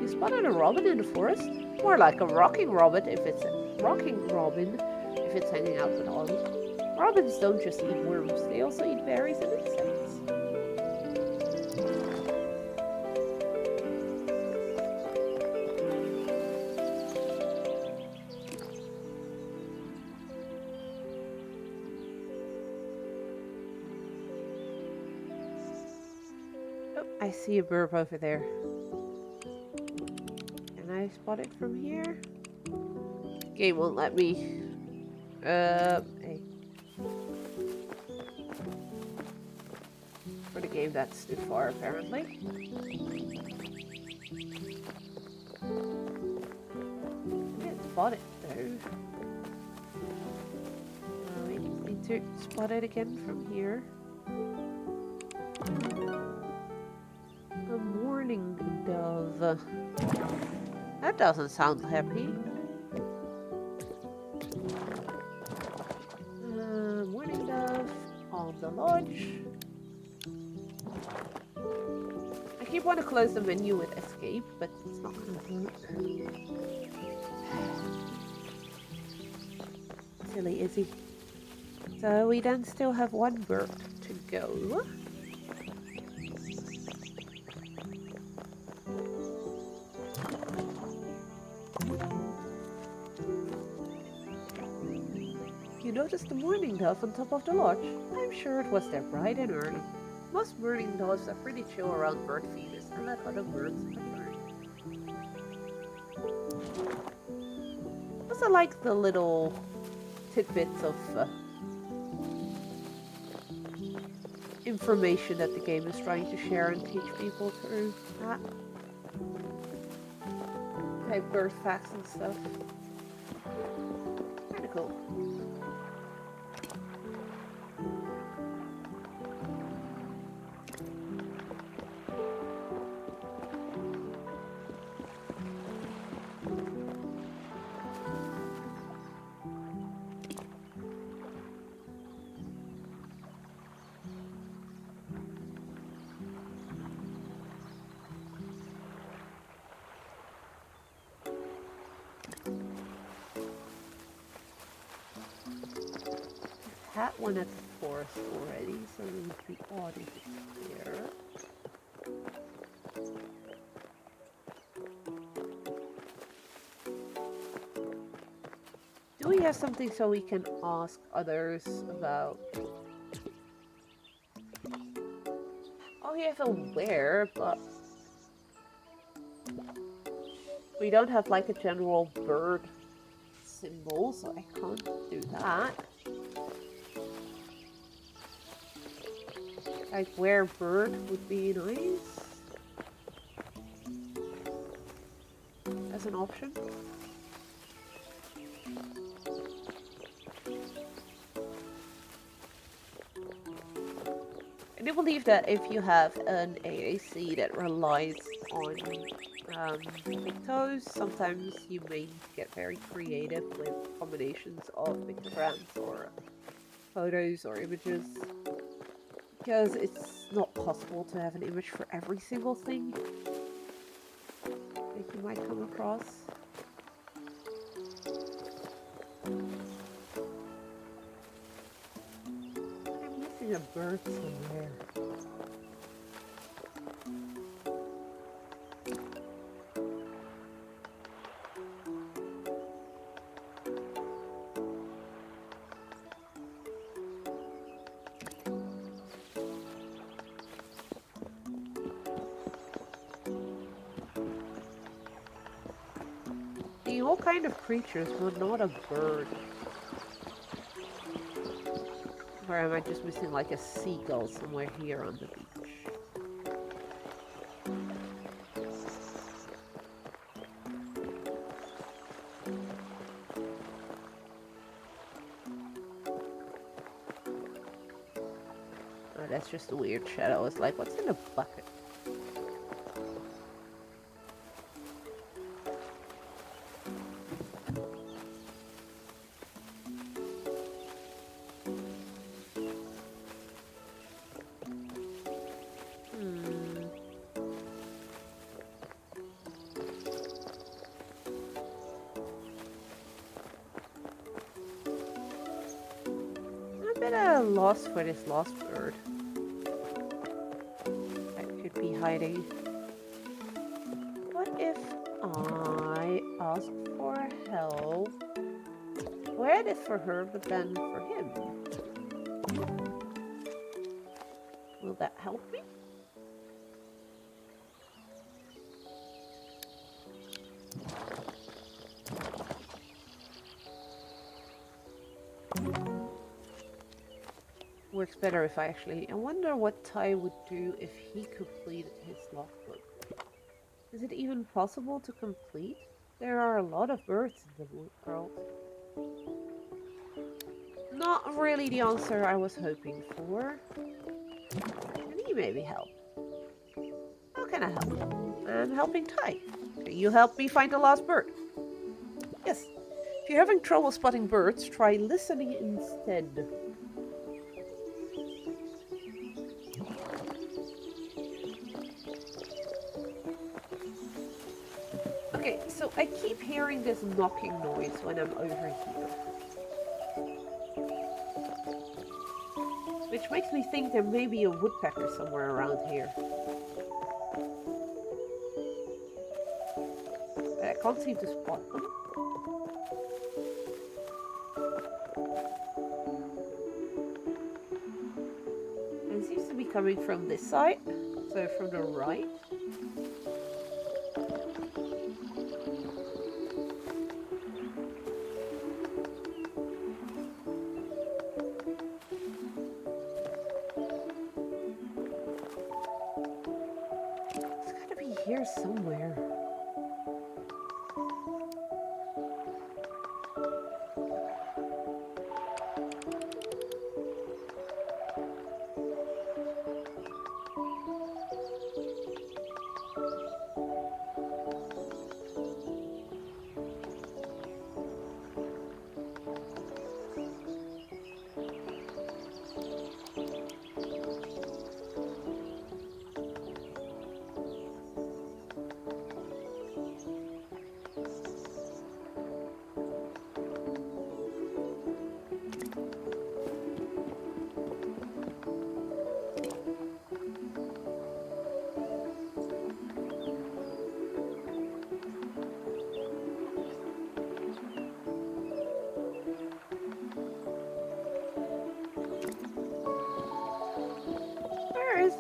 You spotted a robin in the forest? More like a rocking robin if it's hanging out with all. Robins don't just eat worms, they also eat berries and insects. Oh, I see a burp over there. Can I spot it from here? Game won't let me. Hey. For the game, that's too far, apparently. I can't spot it, though. We need to spot it again from here. A mourning dove. That doesn't sound happy. Mourning dove on the lodge. I keep wanting to close the menu with escape, but it's not gonna work. Silly Izzy. So we then still have 1 bird to go. You noticed the mourning dove on top of the lodge? I'm sure it was there bright and early. Most mourning doves are pretty chill around bird feeders and let other birds learn. Also like the little tidbits of information that the game is trying to share and teach people through that. Like bird facts and stuff. Kinda cool. had one at the forest already, so it would be odd if it's here. Do we have something so we can ask others about? Oh, we have a where, but we don't have like a general bird symbol, so I can't do that. Like where bird would be nice as an option. I do believe that if you have an AAC that relies on pictos, sometimes you may get very creative with combinations of pictograms or photos or images, because it's not possible to have an image for every single thing that you might come across. I'm missing a bird somewhere. All kind of creatures, but not a bird. Or am I just missing like a seagull somewhere here on the beach? Oh, that's just a weird shadow. It's like, what's in a bucket? Lost for this lost bird. That could be hiding. What if I ask for help? Well, I did for her, but then for him. Will that help me? Works better if I actually... I wonder what Ty would do if he completed his logbook. Is it even possible to complete? There are a lot of birds in the world. Not really the answer I was hoping for. Can he maybe help? How can I help? I'm helping Ty. Can you help me find the last bird? Yes. If you're having trouble spotting birds, try listening instead. Okay, so I keep hearing this knocking noise when I'm over here. Which makes me think there may be a woodpecker somewhere around here. But I can't seem to spot them. And it seems to be coming from this side, so from the right. Here somewhere.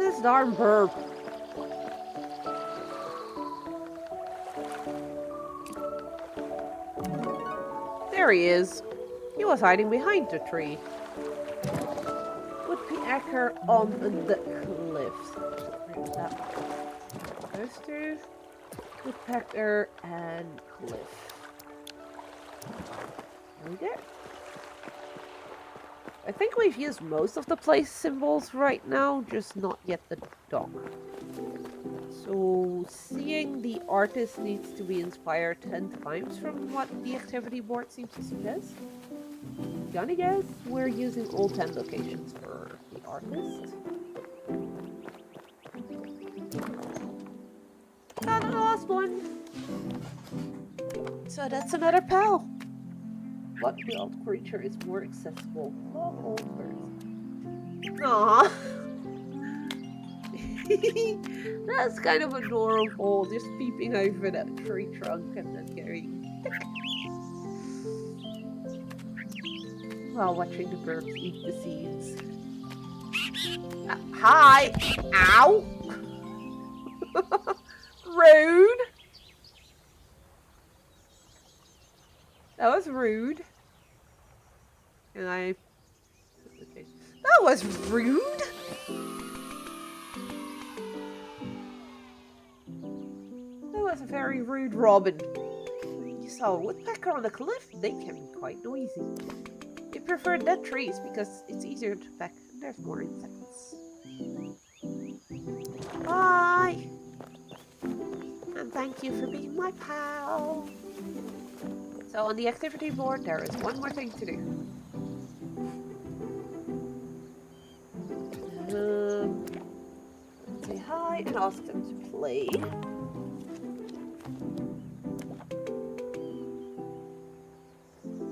this darn burp? There he is. He was hiding behind the tree. Woodpecker on the cliffs. Bring that one. Those two. Woodpecker and cliff. There we go. I think we've used most of the place symbols right now, just not yet the dog. So, seeing the artist needs to be inspired 10 times from what the activity board seems to suggest. Gonna guess we're using all 10 locations for the artist. Got the last one! So that's another pal. What wild creature is more accessible? Love all birds. Aww. That's kind of adorable, just peeping over that tree trunk and then going while watching the birds eat the seeds. Hi! Ow! Rude! That was rude. And I... Okay. That was rude! That was a very rude robin. You saw a woodpecker on a cliff? They can be quite noisy. We prefer dead trees because it's easier to peck and there's more insects. Bye! And thank you for being my pal. So on the activity board there is one more thing to do. Say hi and ask them to play.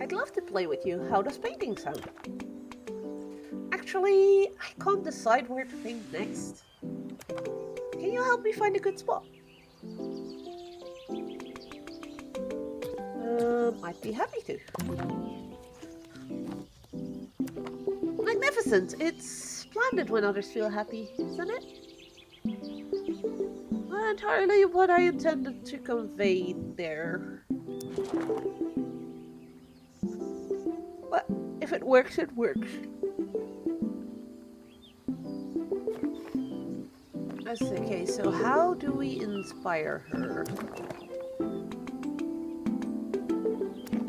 I'd love to play with you. How does painting sound? Actually, I can't decide where to paint next. Can you help me find a good spot? I'd be happy to. Magnificent! It's splendid when others feel happy, isn't it? Not entirely what I intended to convey there. But if it works, it works. Okay, so how do we inspire her?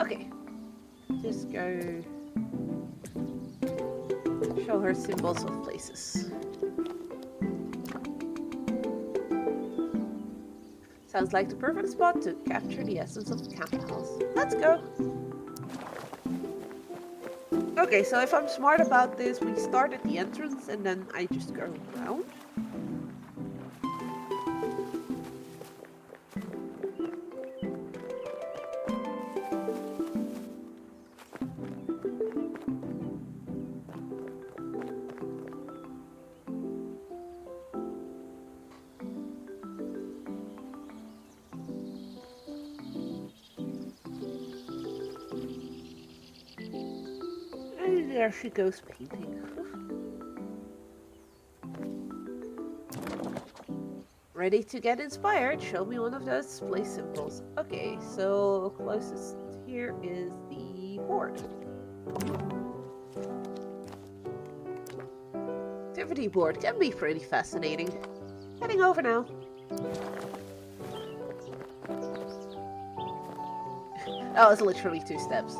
Okay, just go show her symbols of places. Sounds like the perfect spot to capture the essence of the camp house. Let's go! Okay, so if I'm smart about this, we start at the entrance and then I just go around. There she goes painting. Ready to get inspired? Show me one of those place symbols. Okay, so closest here is the board. Activity board can be pretty fascinating. Heading over now. Oh, it's literally 2 steps.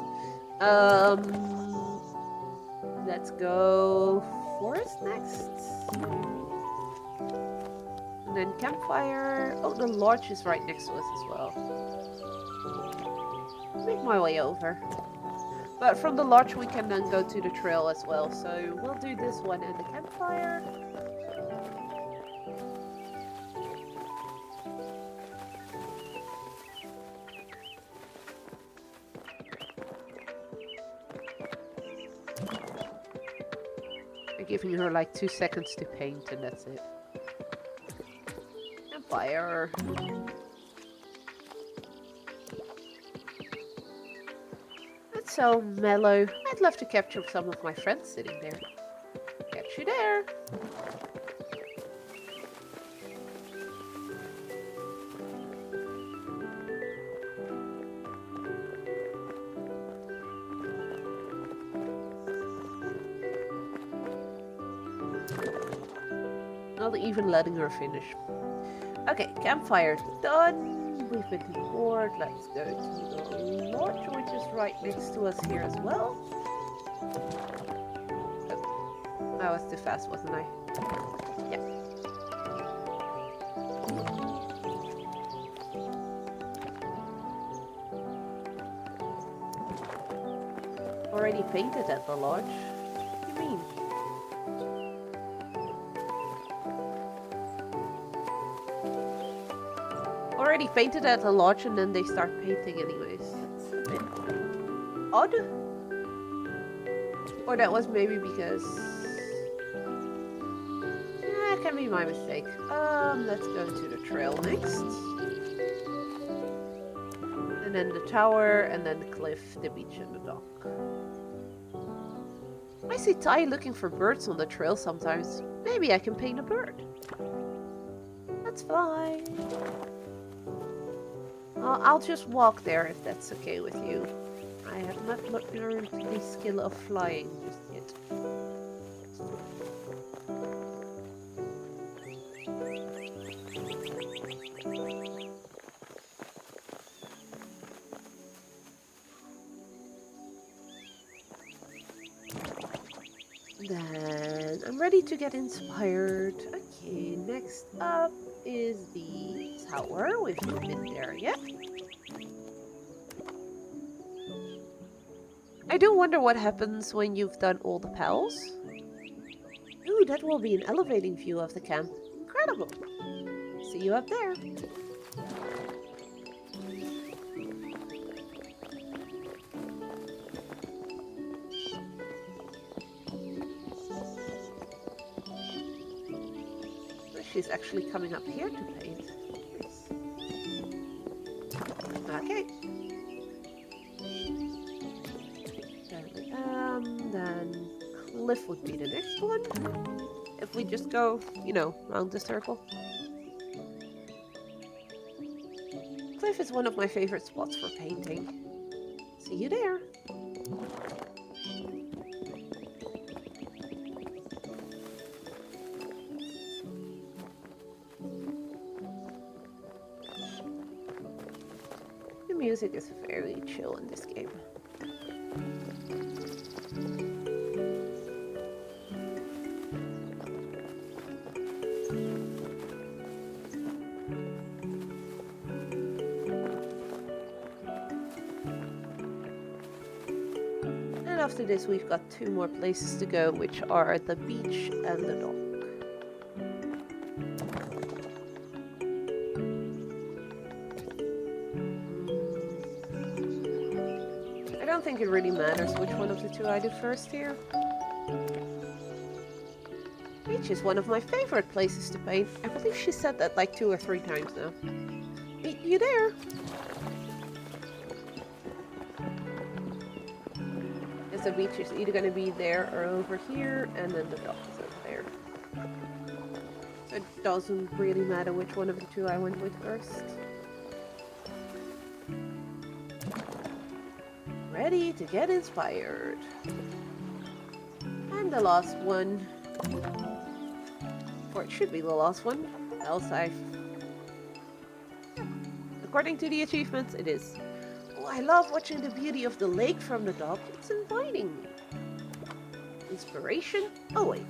Let's go forest next. And then campfire. Oh, the lodge is right next to us as well. Make my way over. But from the lodge we can then go to the trail as well. So we'll do this one and the campfire. Giving her like 2 seconds to paint and that's it. And fire. That's so mellow. I'd love to capture some of my friends sitting there. Catch you there. Not even letting her finish. Okay, campfire's done. We've been to the board. Let's go to the lodge, which is right next to us here as well. Oh, I was too fast, wasn't I? Yeah. Already painted at the lodge? What do you mean? Already painted at the lodge and then they start painting anyways. That's a bit odd. Or that was maybe because... That can be my mistake. Let's go to the trail next. And then the tower, and then the cliff, the beach, and the dock. I see Ty looking for birds on the trail sometimes. Maybe I can paint a bird. Let's fly. I'll just walk there if that's okay with you. I have not learned the skill of flying just yet. Then I'm ready to get inspired. Okay, next up is the tower. We've not been there yet. I do wonder what happens when you've done all the pals. Ooh, that will be an elevating view of the camp. Incredible. See you up there. She's actually coming up here to paint. Okay. Then cliff would be the next one. If we just go, you know, round the circle. Cliff is one of my favorite spots for painting. See you there. The music is very chill in this game. And after this we've got 2 more places to go, which are the beach and the dock. I don't think it really matters which one of the 2 I do first here. Beach is one of my favorite places to paint. I believe she said that like 2 or 3 times now. Meet you there! Because the beach is either going to be there or over here, and then the dock is over there. So it doesn't really matter which one of the 2 I went with first. Ready to get inspired. And the last one. Or it should be the last one. Else according to the achievements, it is. Oh, I love watching the beauty of the lake from the dock. It's inviting. Inspiration? Oh wait.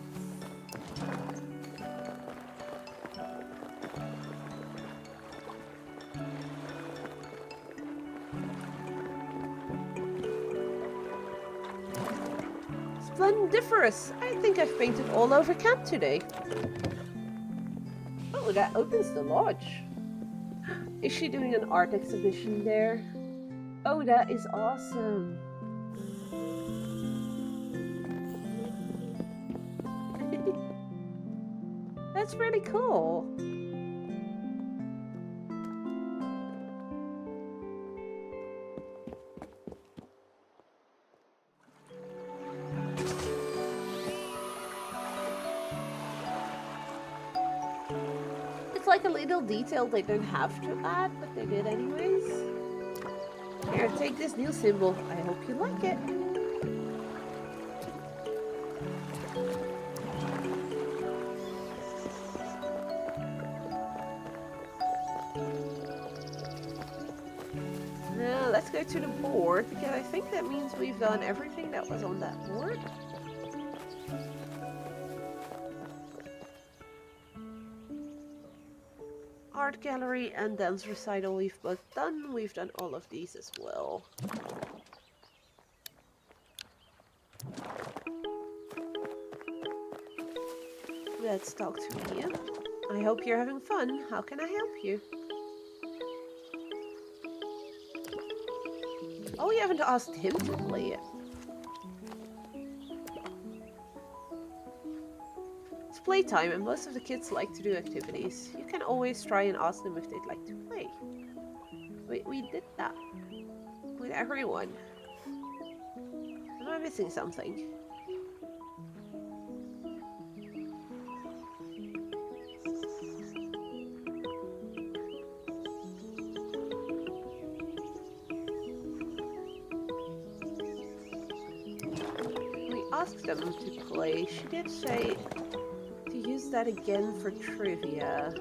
Splendiferous! I think I've painted all over camp today. Oh, that opens the lodge. Is she doing an art exhibition there? Oh, that is awesome. That's really cool. It's like a little detail they don't have to add, but they did anyways. Here, take this new symbol. I hope you like it. go to the board because I think that means we've done everything that was on that board. Art gallery and dance recital we've both done. We've done all of these as well. Let's talk to Ian. I hope you're having fun. How can I help you? Oh, you haven't asked him to play it. It's playtime and most of the kids like to do activities. You can always try and ask them if they'd like to play. We did that with everyone. Am I missing something? We asked them to play. She did say to use that again for trivia.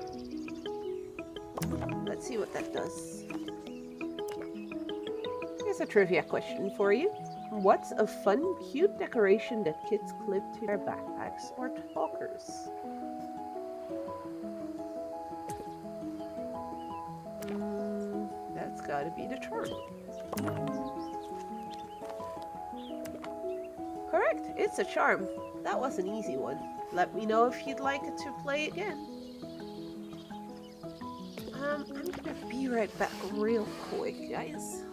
Let's see what that does. Here's a trivia question for you. What's a fun, cute decoration that kids clip to their backpacks or talkers? That's gotta be the charm. Correct, it's a charm. That was an easy one. Let me know if you'd like to play again. I'm gonna be right back real quick, guys.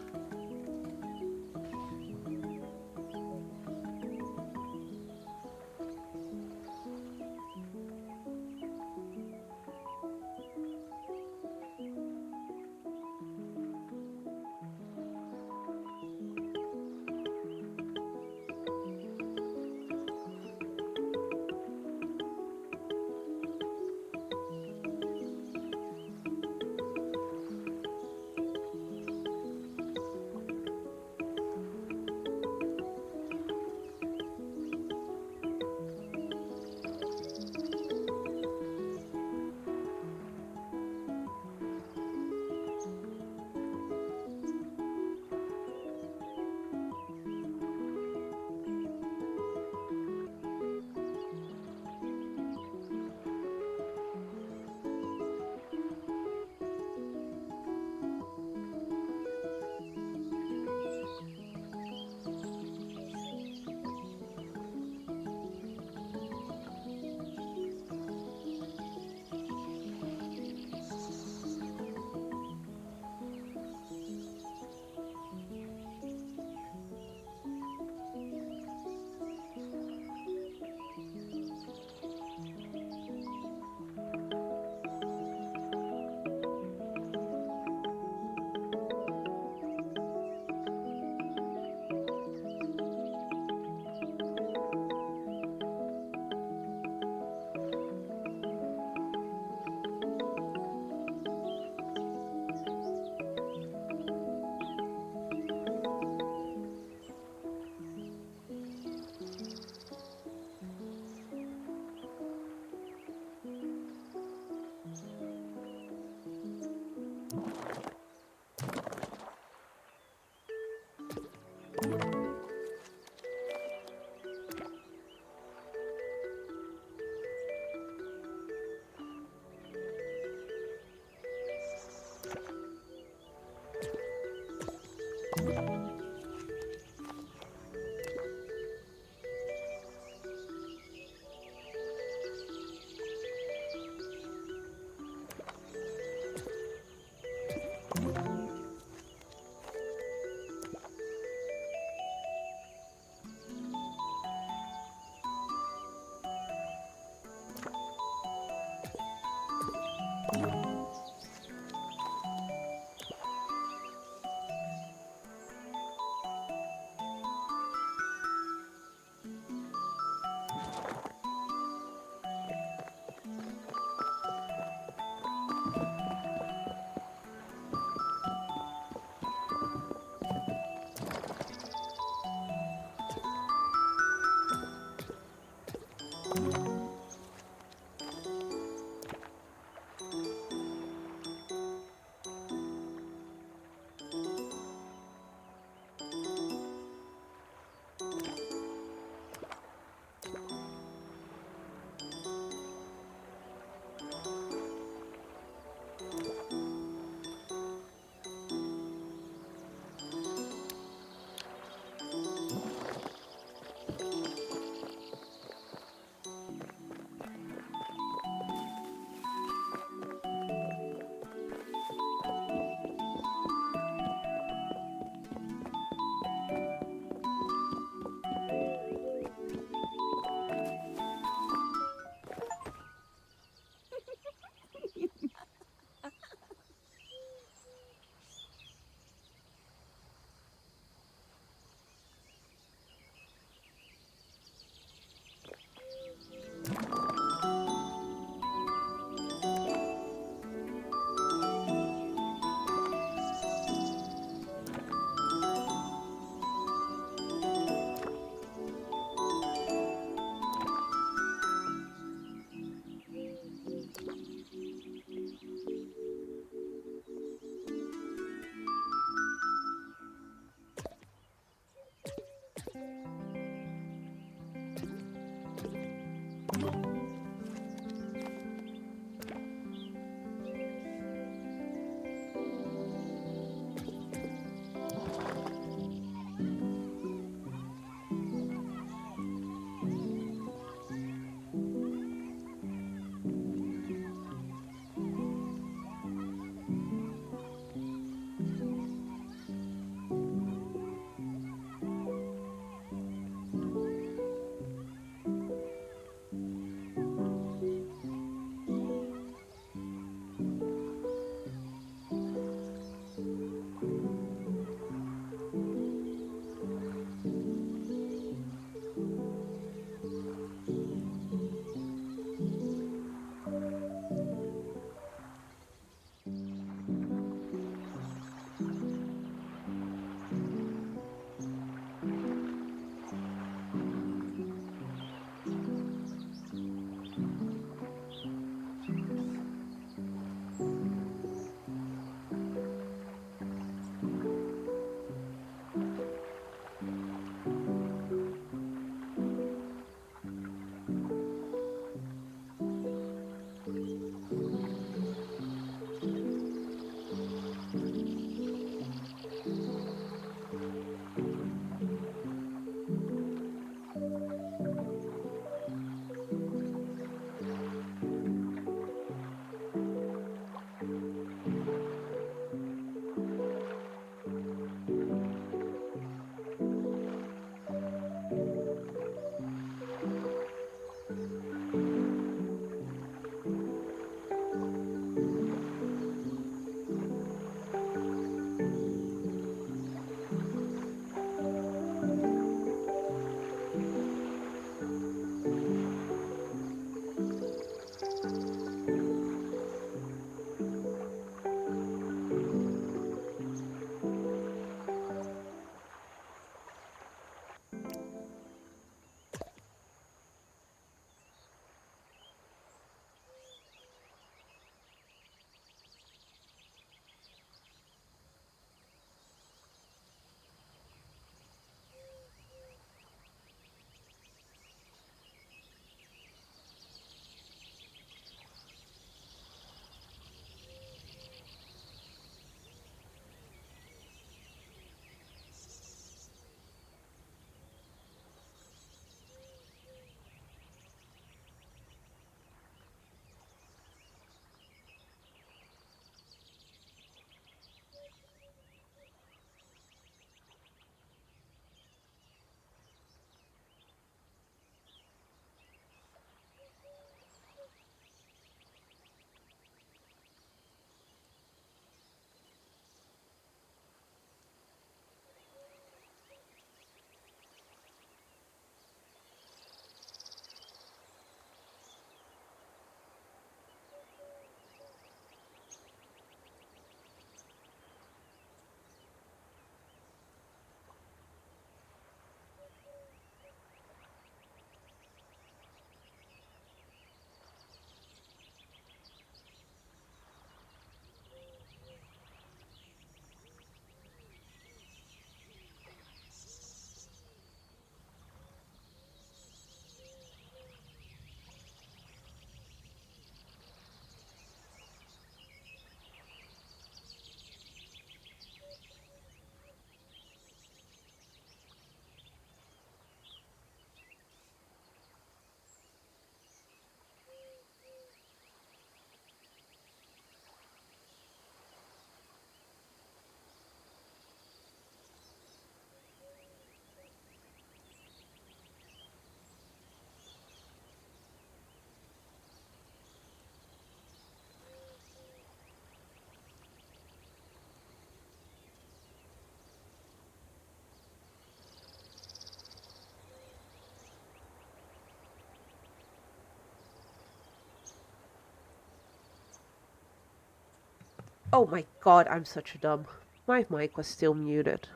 Oh my god, I'm such a dumb. My mic was still muted.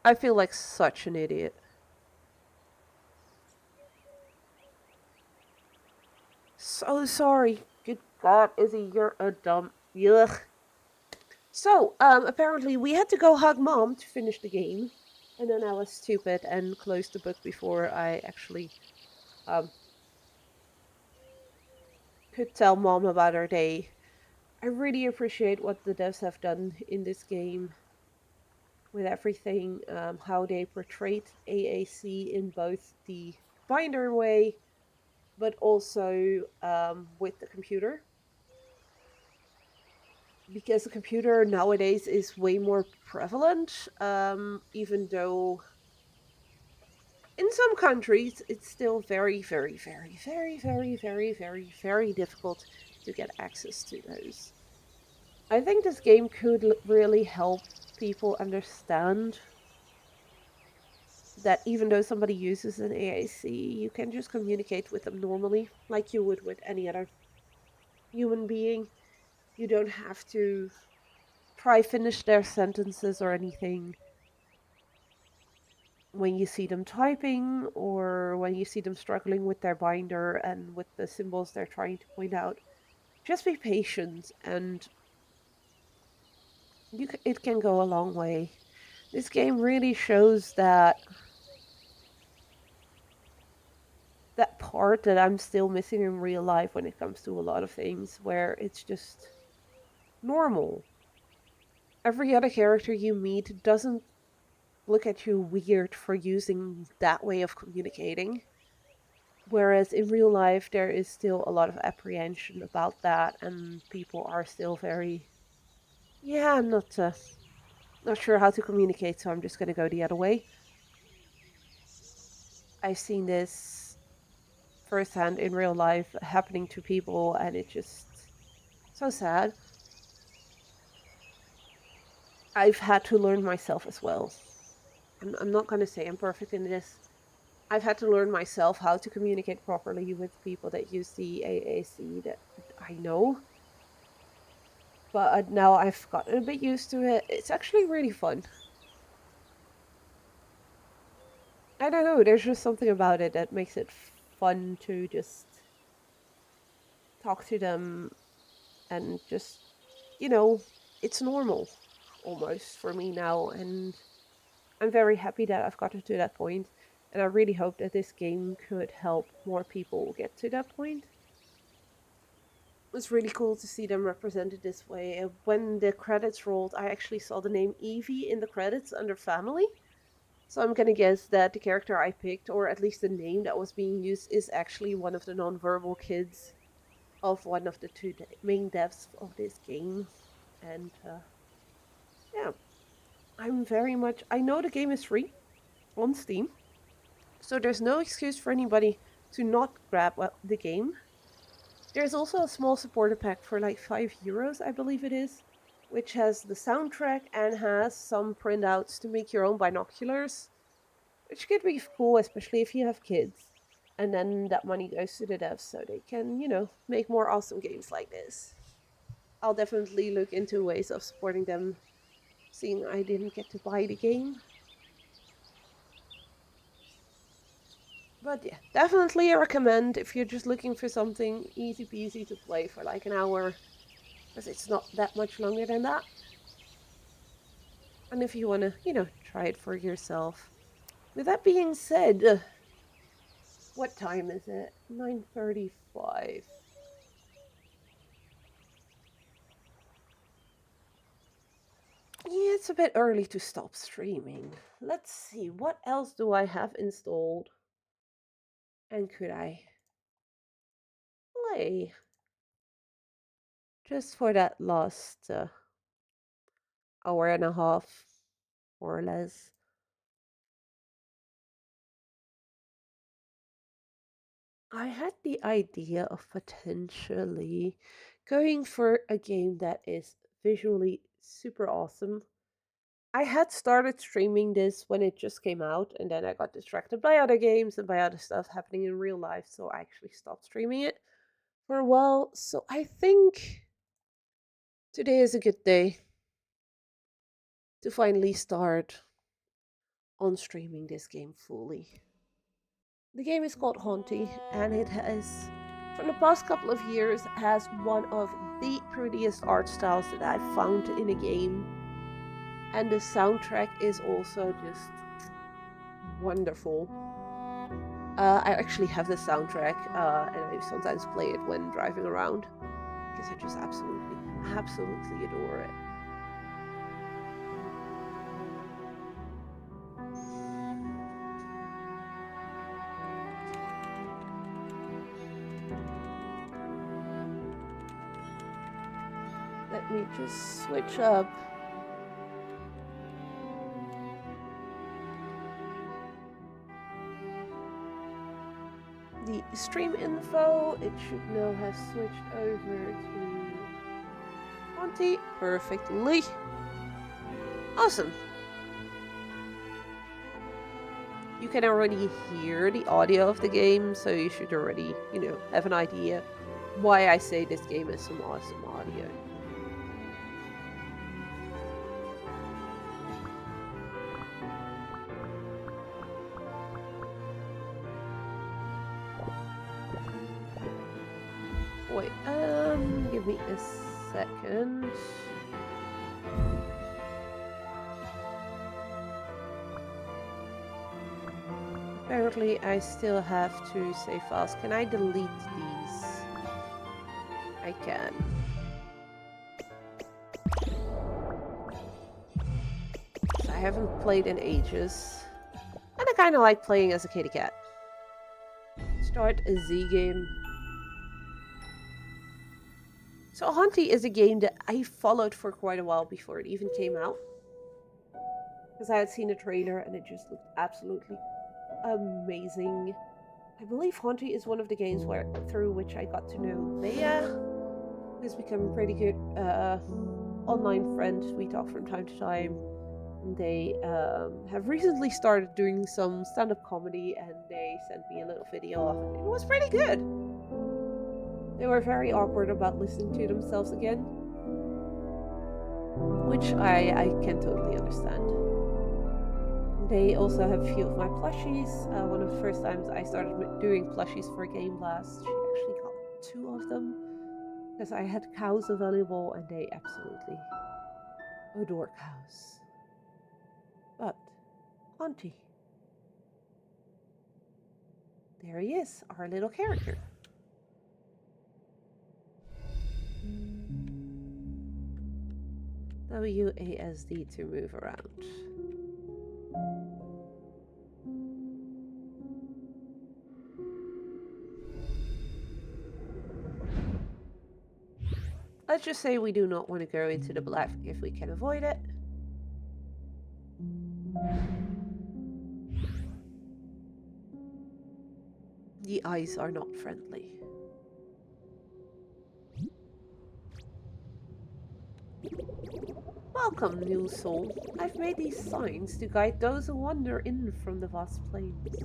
I feel like such an idiot. So sorry. Good god, Izzy, you're a dumb. Yuck. So, apparently we had to go hug mom to finish the game. And then I was stupid and closed the book before I actually um could tell mom about our day. I really appreciate what the devs have done in this game with everything, how they portrayed AAC in both the binder way, but also with the computer. Because the computer nowadays is way more prevalent, even though in some countries it's still very, very, very, very, very, very, very, very difficult to get access to those. I think this game could really help people understand that even though somebody uses an AAC, you can just communicate with them normally, like you would with any other human being. You don't have to try finish their sentences or anything when you see them typing or when you see them struggling with their binder and with the symbols they're trying to point out. Just be patient and it can go a long way. This game really shows that part that I'm still missing in real life when it comes to a lot of things where it's just normal. Every other character you meet doesn't look at you weird for using that way of communicating. Whereas in real life, there is still a lot of apprehension about that, and people are still very, yeah, I'm not sure how to communicate, so I'm just going to go the other way. I've seen this firsthand in real life happening to people, and it's just so sad. I've had to learn myself as well. I'm not going to say I'm perfect in this. I've had to learn myself how to communicate properly with people that use the AAC that I know. But now I've gotten a bit used to it. It's actually really fun. I don't know, there's just something about it that makes it fun to just talk to them and just, you know, it's normal almost for me now. And I'm very happy that I've gotten to that point. And I really hope that this game could help more people get to that point. It's really cool to see them represented this way. When the credits rolled, I actually saw the name Evie in the credits under family. So I'm gonna guess that the character I picked, or at least the name that was being used, is actually one of the nonverbal kids of one of the two main devs of this game. And yeah, I'm very much. I know the game is free on Steam, so there's no excuse for anybody to not grab the game. There's also a small supporter pack for like €5, I believe it is, which has the soundtrack and has some printouts to make your own binoculars, which could be cool, especially if you have kids. And then that money goes to the devs so they can, make more awesome games like this. I'll definitely look into ways of supporting them, seeing I didn't get to buy the game. But yeah, definitely I recommend if you're just looking for something easy peasy to play for like an hour, because it's not that much longer than that. And if you want to, try it for yourself. With that being said, what time is it? 9:35. Yeah, it's a bit early to stop streaming. Let's see, what else do I have installed? And could I play just for that last hour and a half, more or less? I had the idea of potentially going for a game that is visually super awesome. I had started streaming this when it just came out, and then I got distracted by other games and by other stuff happening in real life, so I actually stopped streaming it for a while. So I think Today is a good day to finally start on streaming this game fully. The game is called Haunty, and it has, from the past couple of years, has one of the prettiest art styles that I've found in a game. And the soundtrack is also just wonderful. I actually have the soundtrack, and I sometimes play it when driving around because I just absolutely adore it. Let me just switch up. The stream info, it should now have switched over to Monty perfectly. Awesome. You can already hear the audio of the game, so you should already, have an idea why I say this game has some awesome audio. Wait, give me a second. Apparently, I still have to save files. Can I delete these? I can. I haven't played in ages. And I kind of like playing as a kitty cat. Start a Z game. So Haunty is a game that I followed for quite a while before it even came out. Because I had seen a trailer and it just looked absolutely amazing. I believe Haunty is one of the games through which I got to know Bea, who's become a pretty good online friend. We talk from time to time. And they have recently started doing some stand-up comedy, and they sent me a little video of it. It was pretty good. They were very awkward about listening to themselves again, which I can totally understand. They also have a few of my plushies. One of the first times I started doing plushies for Game Blast, she actually got 2 of them because I had cows available, and they absolutely adore cows. But Auntie, there he is, our little character. WASD to move around. Let's just say we do not want to go into the black if we can avoid it. The eyes are not friendly. Welcome, new soul. I've made these signs to guide those who wander in from the vast plains.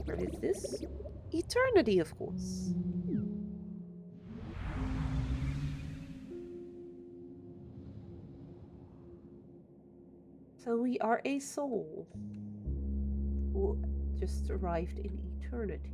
Where is this? Eternity, of course. So we are a soul who just arrived in eternity.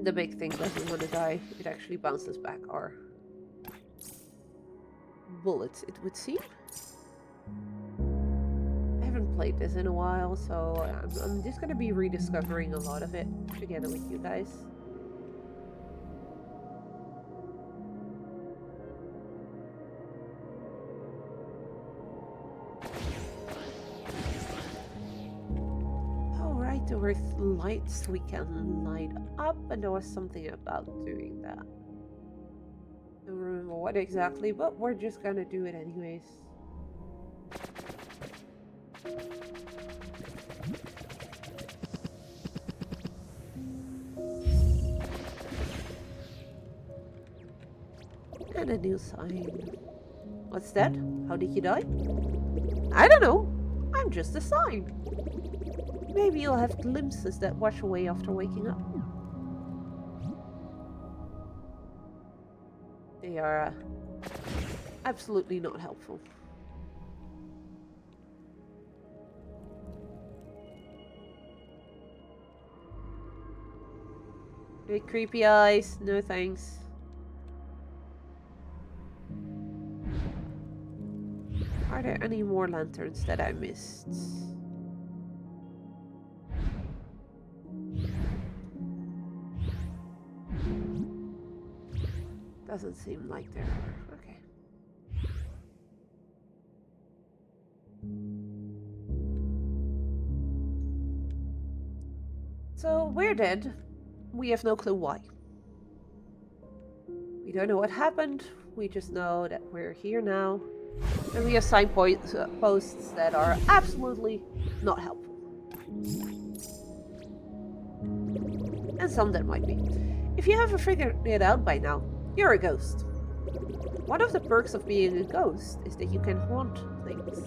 The big thing doesn't want to die. It actually bounces back our bullets, it would seem. I haven't played this in a while, so I'm just going to be rediscovering a lot of it together with you guys. Alright, there were lights we can light up, and there was something about doing that. I don't remember what exactly, but we're just gonna do it anyways. And a new sign. What's that? How did you die? I don't know. I'm just a sign. Maybe you'll have glimpses that wash away after waking up. They are absolutely not helpful. Big creepy eyes. No thanks. Are there any more lanterns that I missed? Doesn't seem like there are. Okay. So we're dead. We have no clue why. We don't know what happened. We just know that we're here now. And we have signposts that are absolutely not helpful. And some that might be. If you haven't figured it out by now, you're a ghost. One of the perks of being a ghost is that you can haunt things.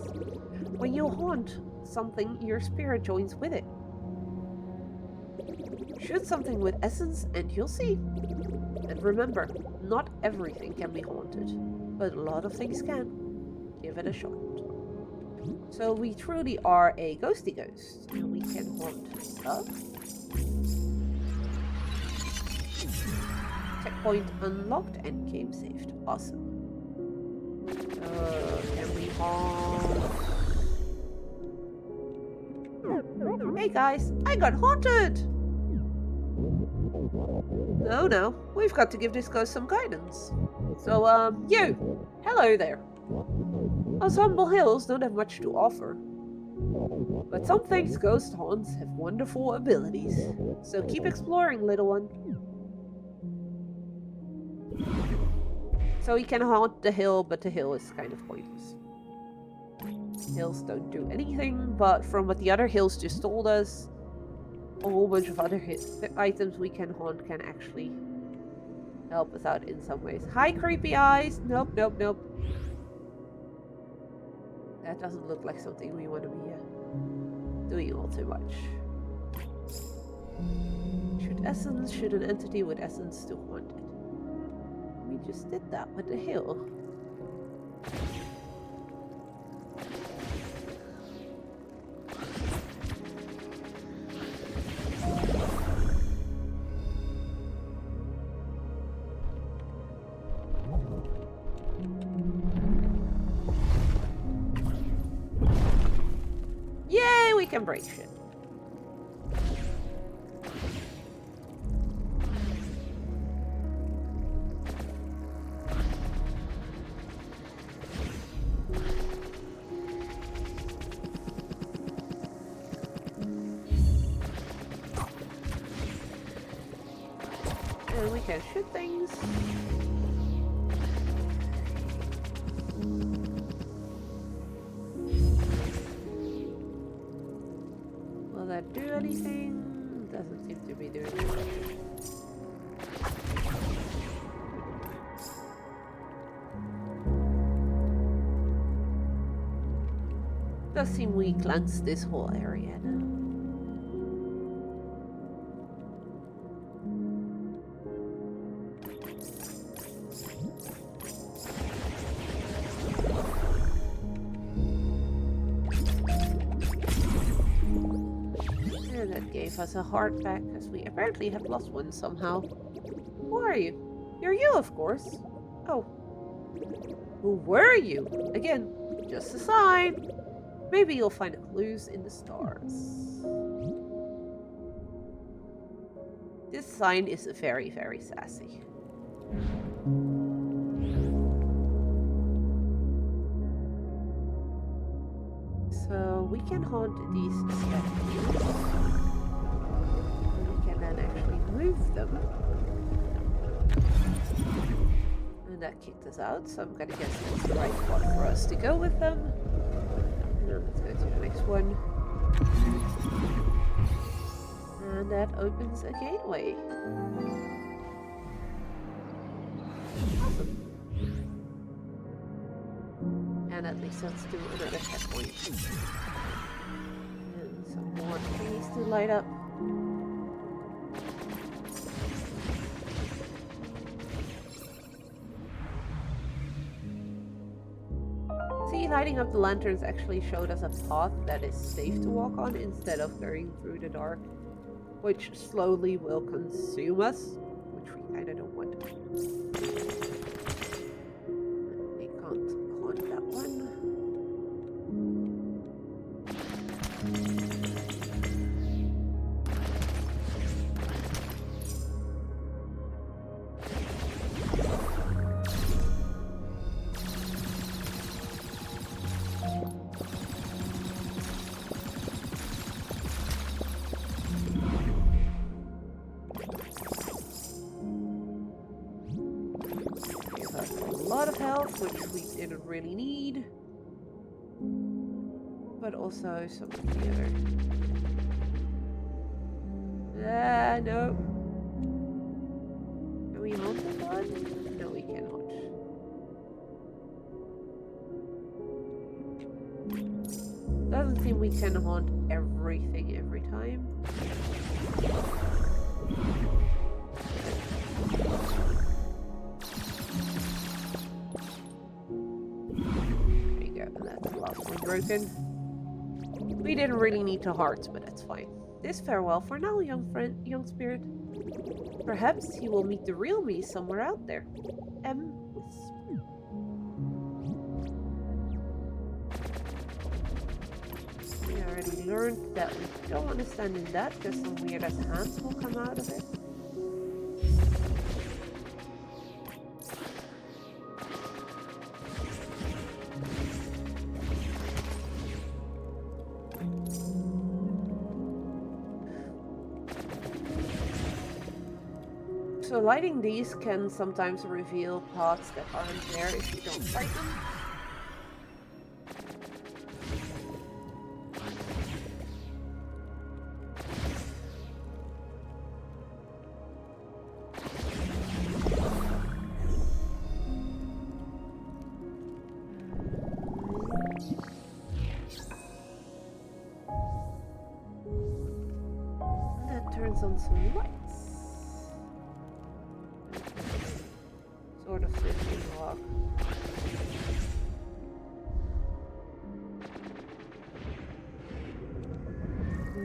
When you haunt something, your spirit joins with it. Shoot something with essence and you'll see. And remember, not everything can be haunted, but a lot of things can. Give it a shot. So we truly are a ghosty ghost, and we can haunt stuff. Checkpoint unlocked and game saved. Awesome. Can we haunt? Hey guys, I got haunted! No, we've got to give this ghost some guidance. So, you! Hello there. Us humble hills don't have much to offer. But some things ghost haunts have wonderful abilities. So keep exploring, little one. So we can haunt the hill, but the hill is kind of pointless. Hills don't do anything, but from what the other hills just told us, a whole bunch of other items we can haunt can actually help us out in some ways. Hi, creepy eyes! Nope. That doesn't look like something we want to be doing all too much. Should an entity with essence still haunt it? We just did that with the hill. Yay, we can break shit. And we can shoot things. Will that do anything? Doesn't seem to be doing anything. Does seem we cleansed this whole area now. And that gave us a heart back, because we apparently have lost one somehow. Who are you? You're you, of course. Oh. Who were you? Again, just a sign. Maybe you'll find clues in the stars. This sign is very, very sassy. So we can haunt these statues. We can then actually move them. And that kicked us out, so I'm gonna guess that's the right spot for us to go with them. Let's go to the next one. And that opens a gateway. Awesome. And at least let's do another checkpoint. And some more trees to light up. See, lighting up the lanterns actually showed us a path that is safe to walk on instead of going through the dark, which slowly will consume us, which we kind of don't want. We can't haunt that one. Lot of health, which we didn't really need, but also some of the other. No. Can we haunt this one? No, we cannot. Doesn't seem we can haunt everything every time. Broken. We didn't really need to hearts, but that's fine. This farewell for now, young friend, young spirit. Perhaps you will meet the real me somewhere out there. We already learned that we don't want to stand in that because some weird ass hands will come out of it. So lighting these can sometimes reveal paths that aren't there if you don't light them. That turns on some lights. Sort of fishing rock.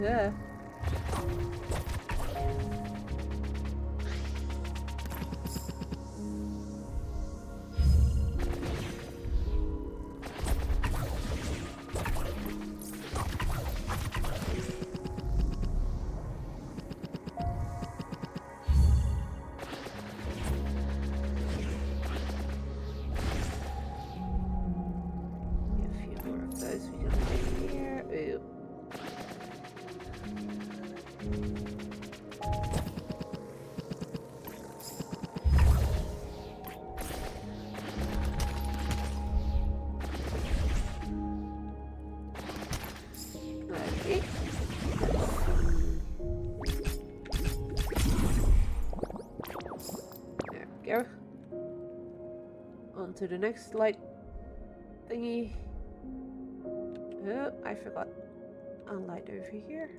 Yeah. Go on to the next light thingy. Oh, I forgot a light over here.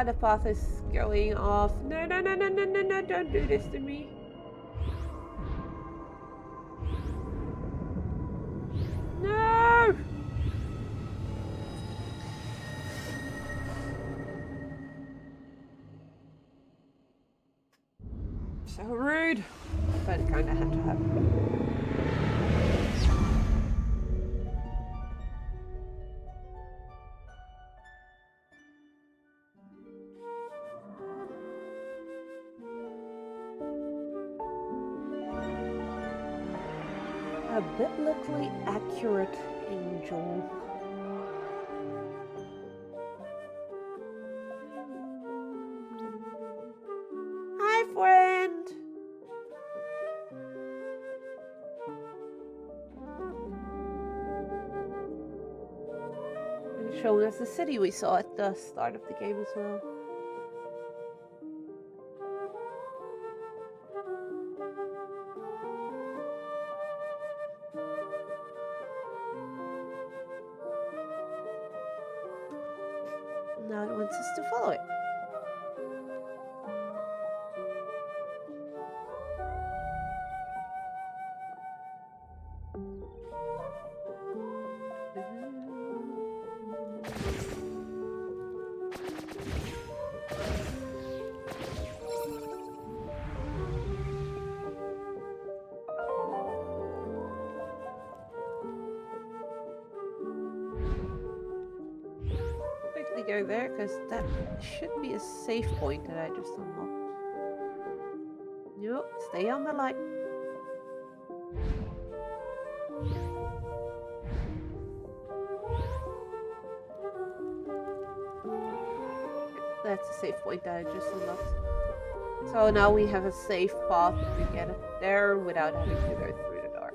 The path is going off. No, no, no, no, no, no, no, don't do this to me. No! So rude, but it kind of had to happen. A biblically accurate angel. Hi, friend. showing us the city we saw at the start of the game as well. Now it wants us to follow it. Quickly go there, because that should be a safe point that I just unlocked. Nope, stay on the line. That's a safe point that I just unlocked. So now we have a safe path to get it there without having to go through the dark.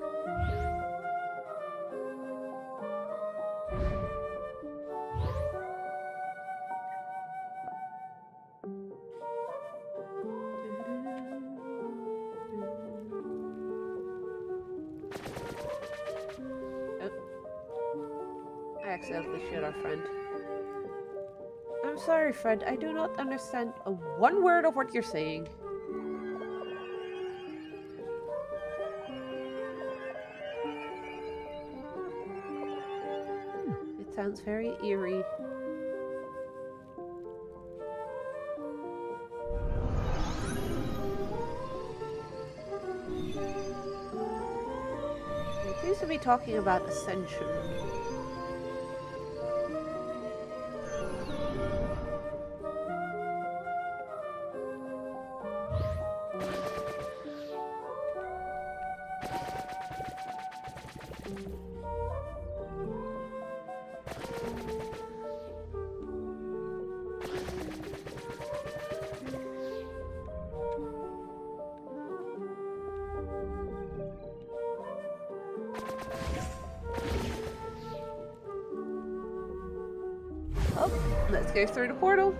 Oh. I accidentally shot our friend. I'm sorry, friend. I do not understand one word of what you're saying. It sounds very eerie. It seems to be talking about ascension. Oh, let's go through the portal.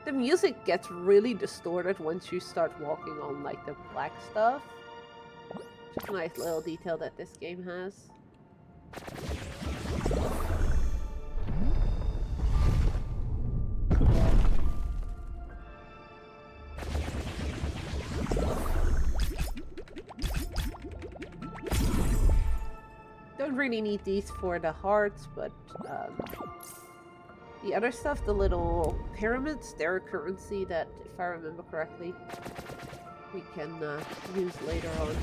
The music gets really distorted once you start walking on like the black stuff. Just a nice little detail that this game has. Don't really need these for the hearts, but the other stuff, the little pyramids, they're a currency that, if I remember correctly, we can use later on.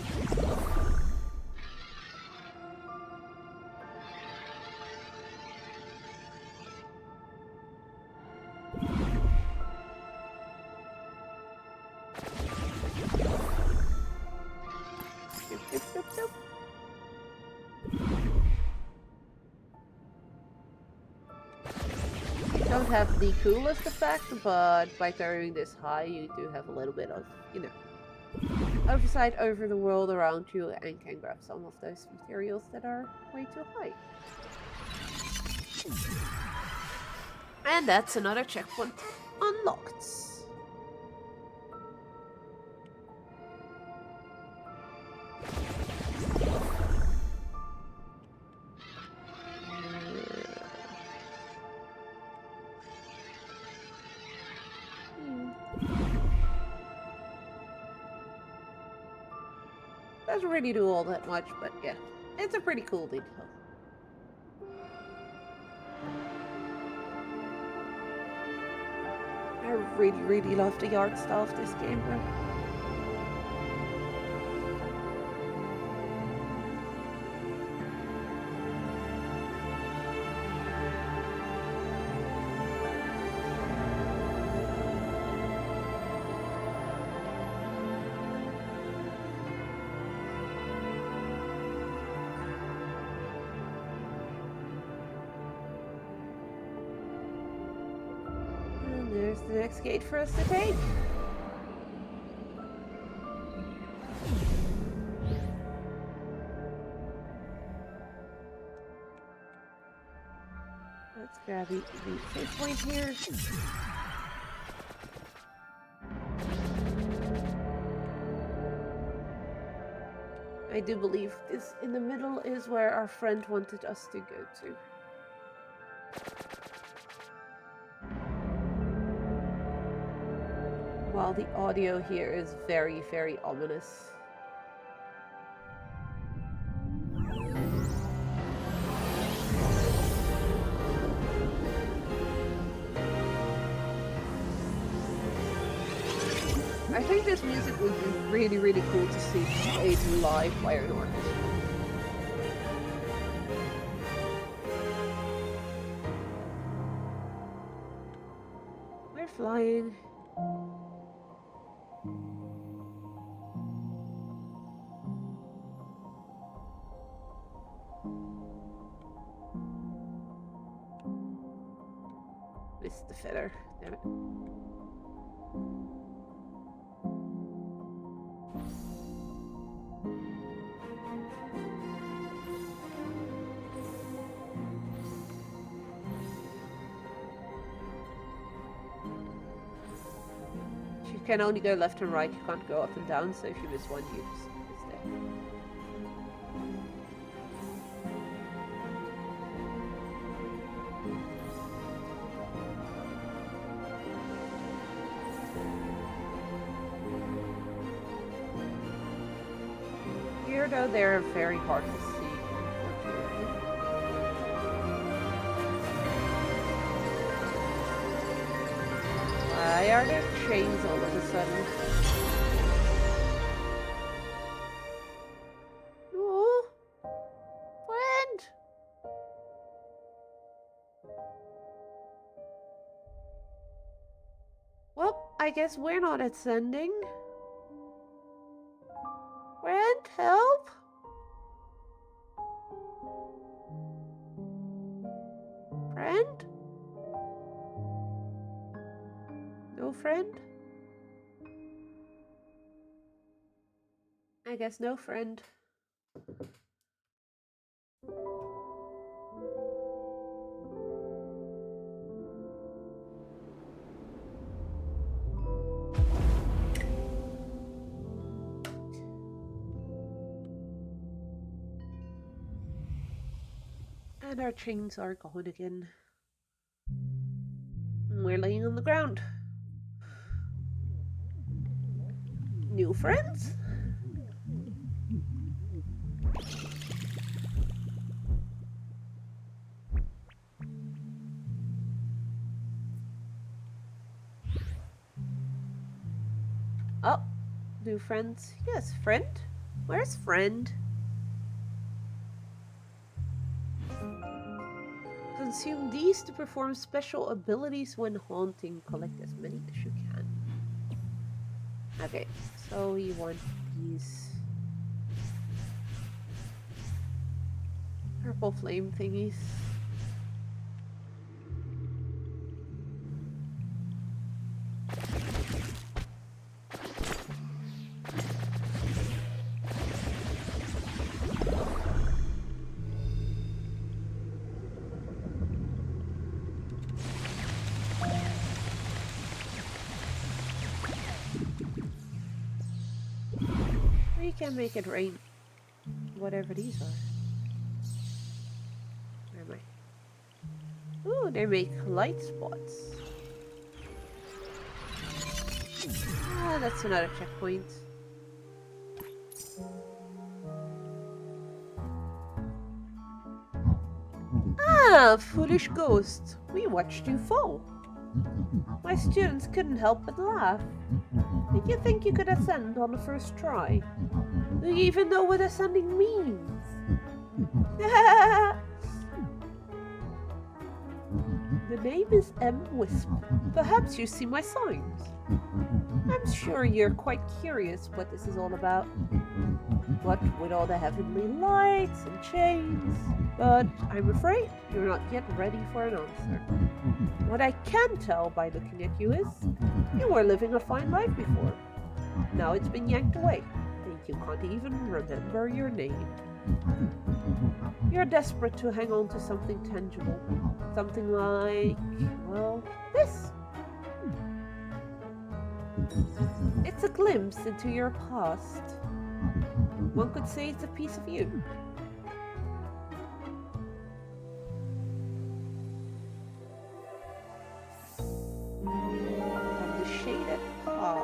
Don't have the coolest effect, but by throwing this high, you do have a little bit of, you know, oversight over the world around you and can grab some of those materials that are way too high. And that's another checkpoint unlocked. Doesn't really do all that much, but yeah, it's a pretty cool detail. I really, really love the art style of this game, though. And there's the next gate for us to take. Let's grab the save point here. I do believe this in the middle is where our friend wanted us to go to. While the audio here is very, very ominous. I think this music would be really, really cool to see played live by an orchestra. We're flying. Missed the feather. Damn it. You can only go left and right, you can't go up and down, so if you miss one, you just stay. Here, though, they're very hard to see, unfortunately. Why are there chains all of a sudden? Oh, friend! Well, I guess we're not ascending. Friend, help! Friend? No friend? I guess no friend. And our chains are gone again. We're laying on the ground. New friends? Oh, new friends. Yes, friend? Where's friend? Consume these to perform special abilities when haunting. Collect as many as you can. Okay, so we want these purple flame thingies. We can make it rain. Whatever these are. Where am I? Ooh, they make light spots. Ah, that's another checkpoint. Ah, foolish ghost. We watched you fall. My students couldn't help but laugh. Did you think you could ascend on the first try? Do you even know what ascending means? The name is M. Wisp. Perhaps you see my signs. I'm sure you're quite curious what this is all about. What with all the heavenly lights and chains. But I'm afraid you're not yet ready for an answer. What I can tell by looking at you is you were living a fine life before. Now it's been yanked away, and you can't even remember your name. You're desperate to hang on to something tangible. Something like, well, this. It's a glimpse into your past. One could say it's a piece of you. From the shaded path.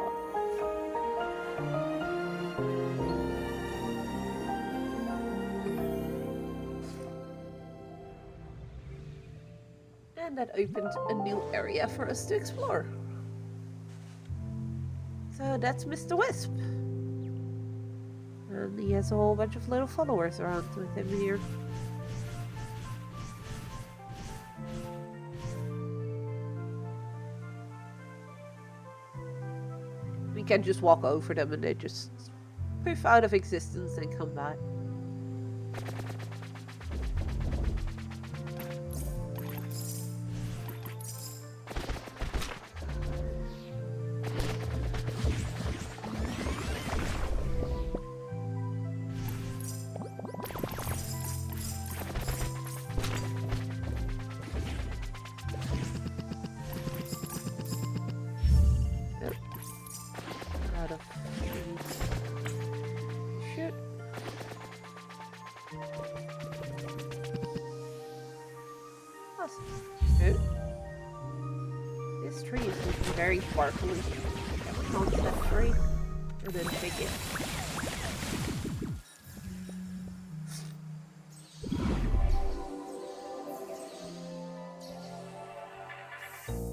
And that opened a new area for us to explore. So that's Mr. Wisp. And he has a whole bunch of little followers around with him here. We can just walk over them and they just poof out of existence and come back. This tree is looking very sparkly. Can't step free. And then take it.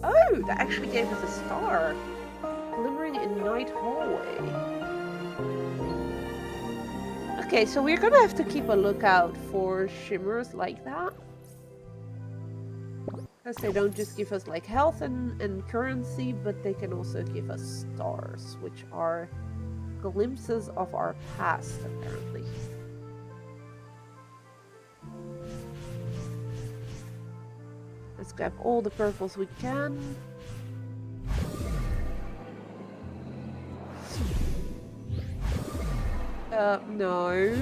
Oh, that actually gave us a star. Glimmering in night hallway. Okay, so we're gonna have to keep a lookout for shimmers like that. Because they don't just give us like health and currency, but they can also give us stars, which are glimpses of our past, apparently. Let's grab all the purples we can. No.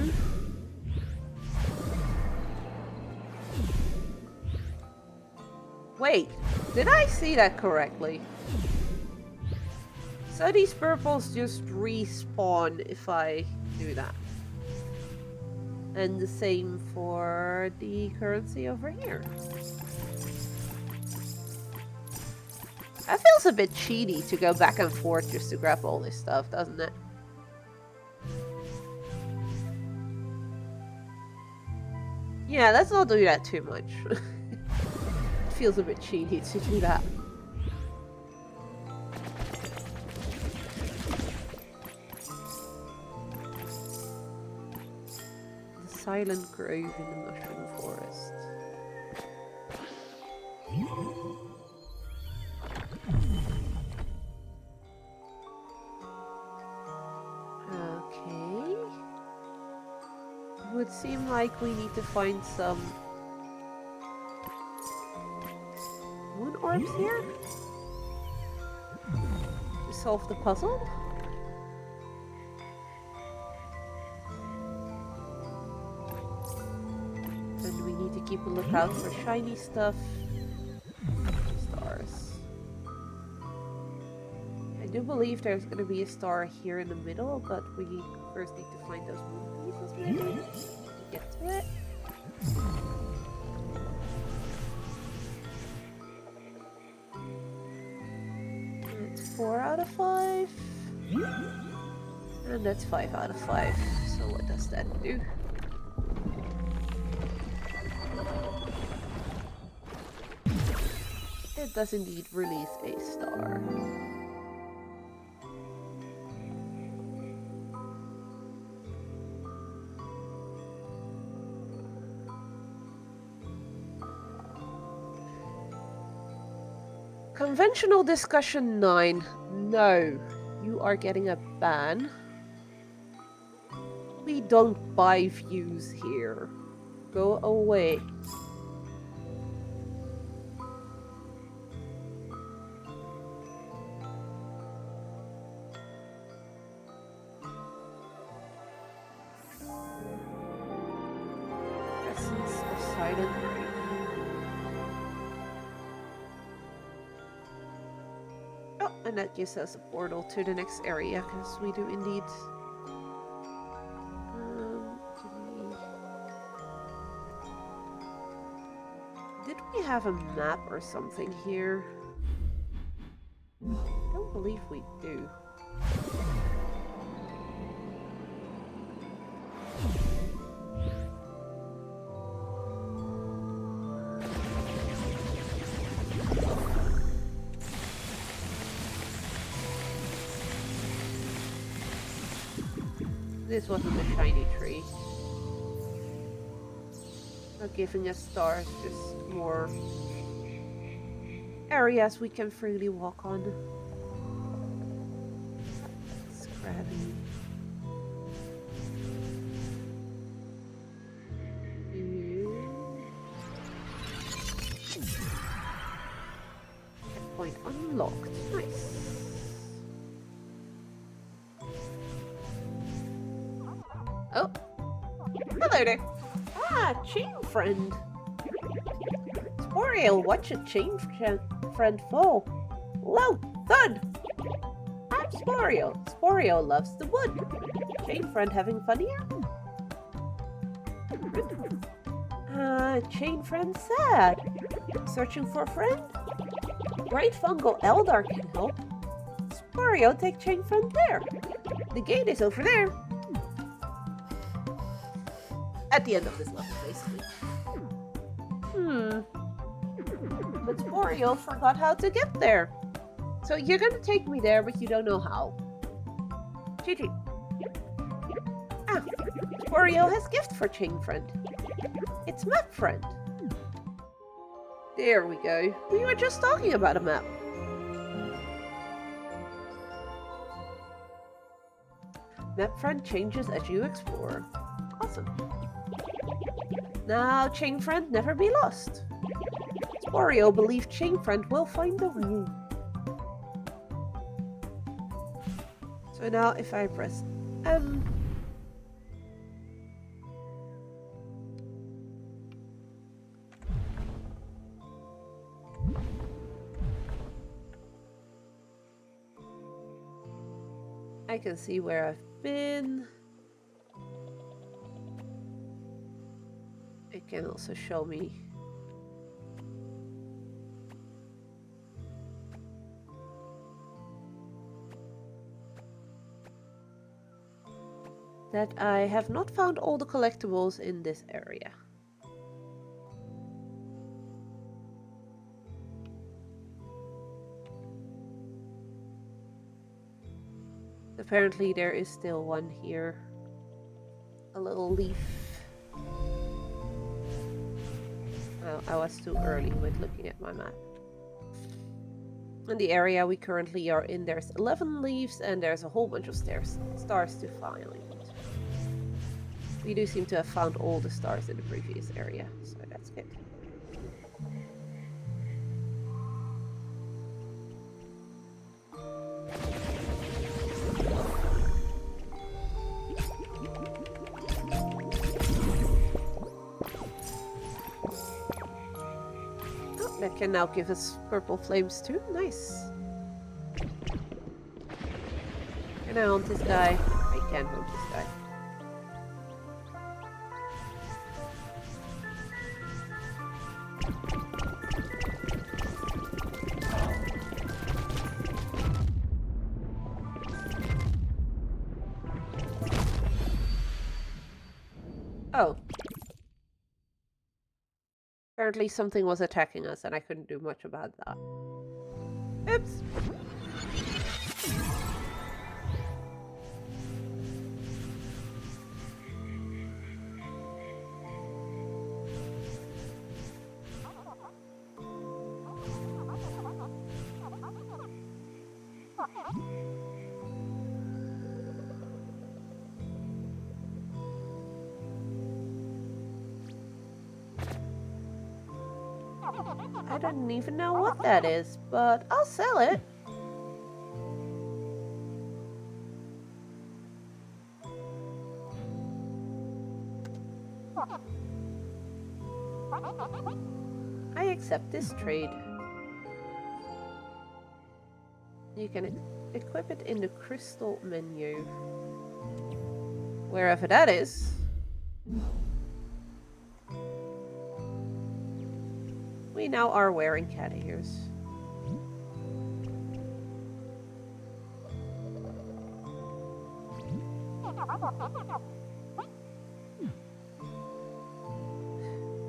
Wait, did I see that correctly? So these purples just respawn if I do that. And the same for the currency over here. That feels a bit cheaty to go back and forth just to grab all this stuff, doesn't it? Yeah, let's not do that too much. It feels a bit cheaty to do that. The silent grove in the mushroom forest. Okay. It would seem like we need to find some moon orbs here to solve the puzzle. And we need to keep a lookout for shiny stuff. Stars. I do believe there's going to be a star here in the middle, but we first need to find those moon pieces maybe to get to it. It's 4 out of 5. And that's 5 out of 5. So what does that do? It it does indeed release a star. Conventional discussion 9. No, you are getting a ban. We don't buy views here. Go away. Essence of silent rain. Oh, and that gives us a portal to the next area, because we do indeed. Did we have a map or something here? I don't believe we do. This wasn't a shiny tree. Not giving us stars, just more areas we can freely walk on. Scrabby. Checkpoint unlocked. Nice. Oh. Hello there. Ah, chain friend. Sporio, watch a chain friend fall. Low thud. I'm Sporio. Sporio loves the wood. Chain friend having fun here? Chain friend sad. Searching for a friend? Great fungal Eldar can help. Sporio, take chain friend there. The gate is over there. At the end of this level, basically. But Sporio forgot how to get there. So you're gonna take me there, but you don't know how. Gigi. Ah, Sporio has gift for chain friend. It's map friend. There we go. We were just talking about a map. Map friend changes as you explore. Awesome. Now, chain friend never be lost. Sporio believes chain friend will find the way. So now if I press M, I can see where I've been. It can also show me that I have not found all the collectibles in this area. Apparently there is still one here. A little leaf. Oh, I was too early with looking at my map. In the area we currently are in, there's 11 leaves and there's a whole bunch of stars to find. We do seem to have found all the stars in the previous area, so that's good. Oh, that can now give us purple flames too. Nice. Can I hunt this guy? I can hunt this guy. Oh. Apparently something was attacking us and I couldn't do much about that. Oops. I don't even know what that is, but I'll sell it. I accept this trade. You can equip it in the crystal menu. Wherever that is. We now are wearing cat ears.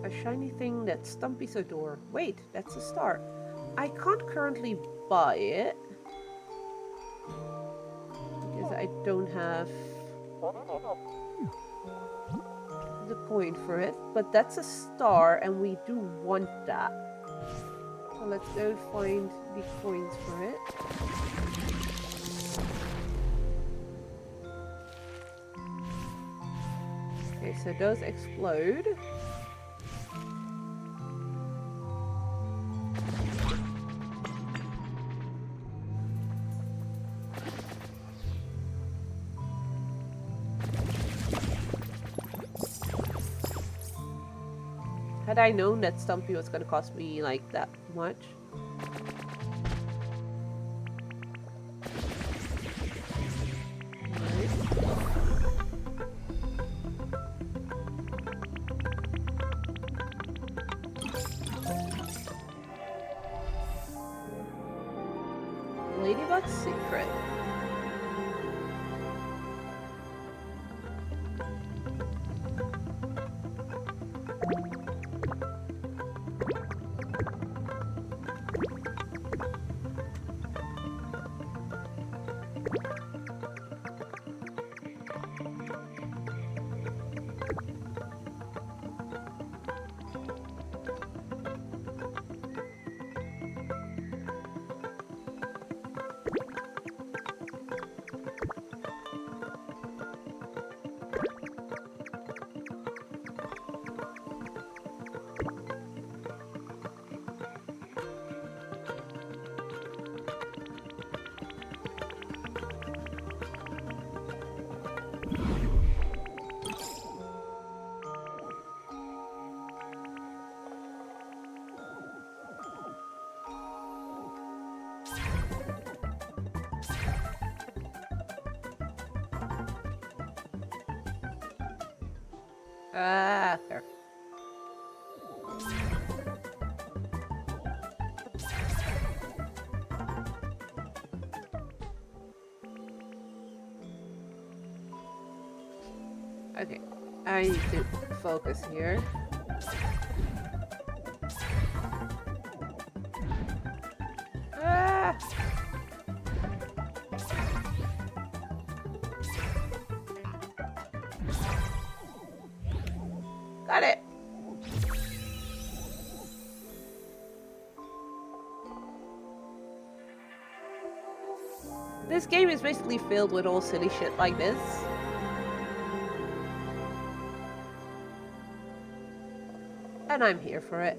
A shiny thing that Stumpy's adore. Wait, that's a star. I can't currently buy it. Because I don't have the coin for it. But that's a star and we do want that. So let's go find the coins for it. Okay, so those explode. Had I known that Stumpy was going to cost me like that much. Ladybug's secret. Ah, fair. Okay, I need to focus here. Ah! Got it! This game is basically filled with all silly shit like this. And I'm here for it.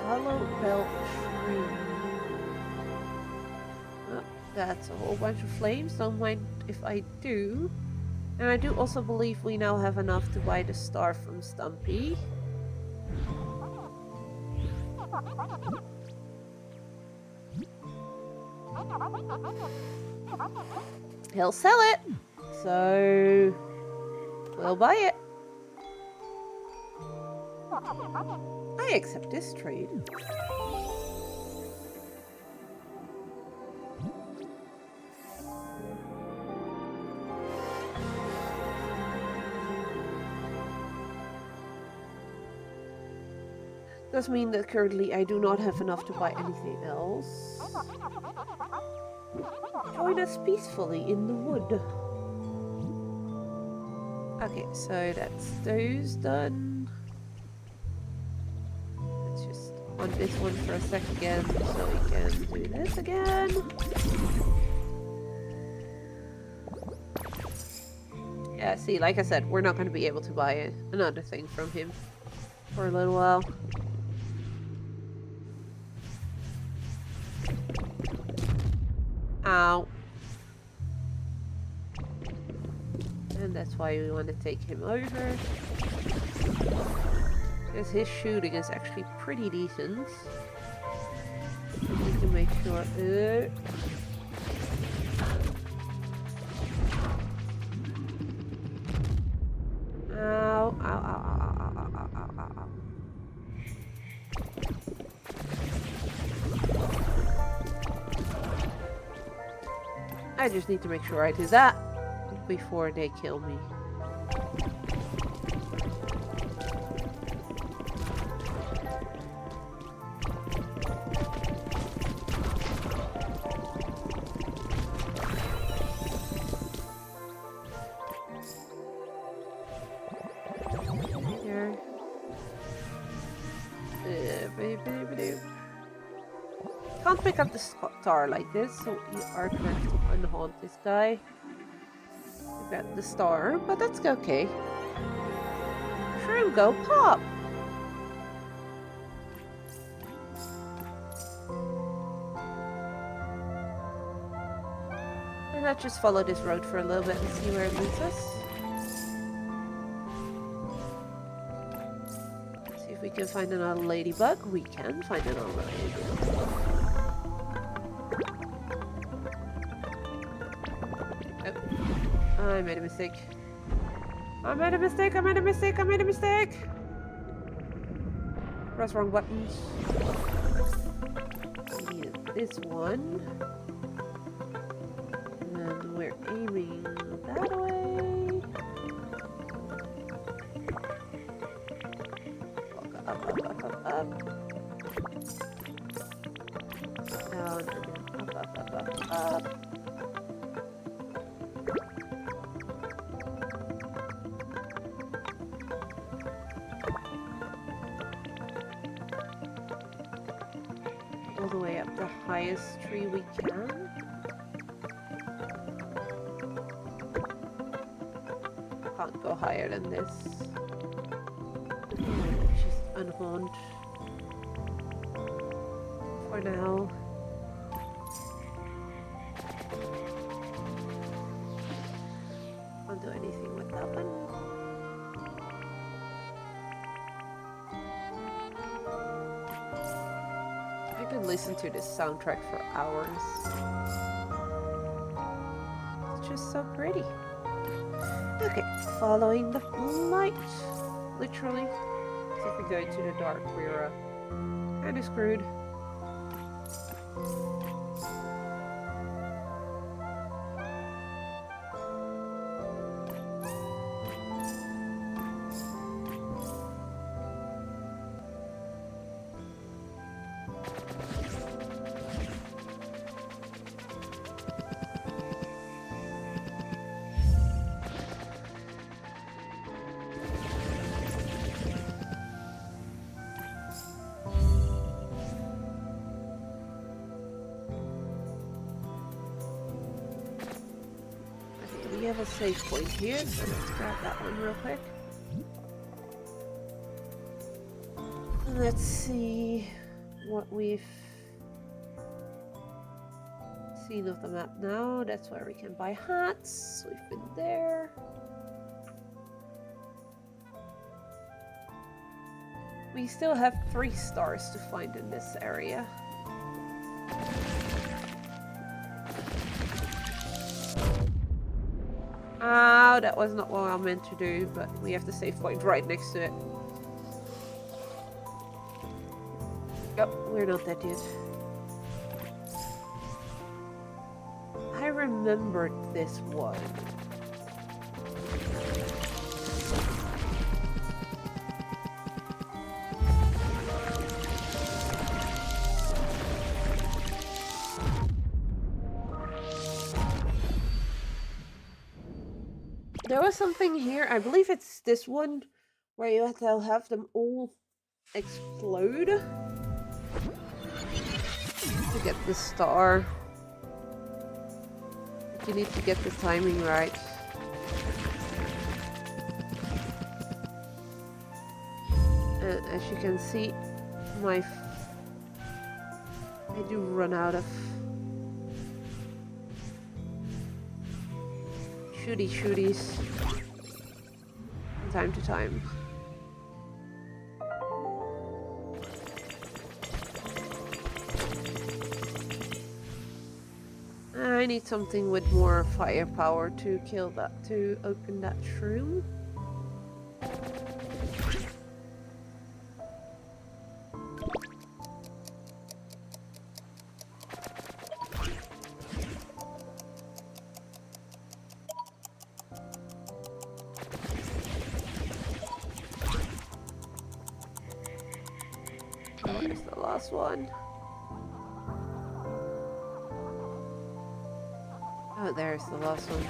Hollow Belt Tree. Oh, that's a whole bunch of flames. Don't mind if I do. And I do also believe we now have enough to buy the star from Stumpy. He'll sell it, so we'll buy it. I accept this trade. Does mean that currently I do not have enough to buy anything else. Join us peacefully in the wood. Okay, so that's those done. Let's just on this one for a sec again, so we can do this again. Yeah, see, like I said, we're not going to be able to buy another thing from him for a little while. Ow. And that's why we want to take him over. Because his shooting is actually pretty decent. We need to make sure... Ow, ow, ow, ow, ow, ow, ow, ow, ow. I just need to make sure I do that before they kill me. Can't pick up the star like this, so we are going to unhaunt this guy. We got the star, but that's okay. Shroom, go pop! And let's just follow this road for a little bit and see where it leads us. See if we can find another ladybug. We can find another ladybug. I made a mistake. I made a mistake, I made a mistake, I made a mistake! Press wrong buttons. I needed this one. And we're aiming that way. Up, up, up, up, up. Down and then up, up, up, up, up. All the way up the highest tree we can. Can't go higher than this. Just unhaunt for now. Can't do anything with that one. I can listen to this soundtrack for hours. It's just so pretty. Okay, following the light. Literally. So if we go into the dark, we're kind of screwed. We have a safe point here, so let's grab that one real quick. Let's see what we've seen of the map now. That's where we can buy hats. We've been there. We still have 3 stars to find in this area. Oh, that was not what I meant to do, but we have the save point right next to it. Yep, we're not that yet. I remembered this one. There was something here, I believe it's this one, where you have to have them all explode to get the star. You need to get the timing right. And as you can see, I do run out of shooties from time to time. I need something with more firepower to kill that, to open that shroom. Where's the last one? Oh, there's the last one.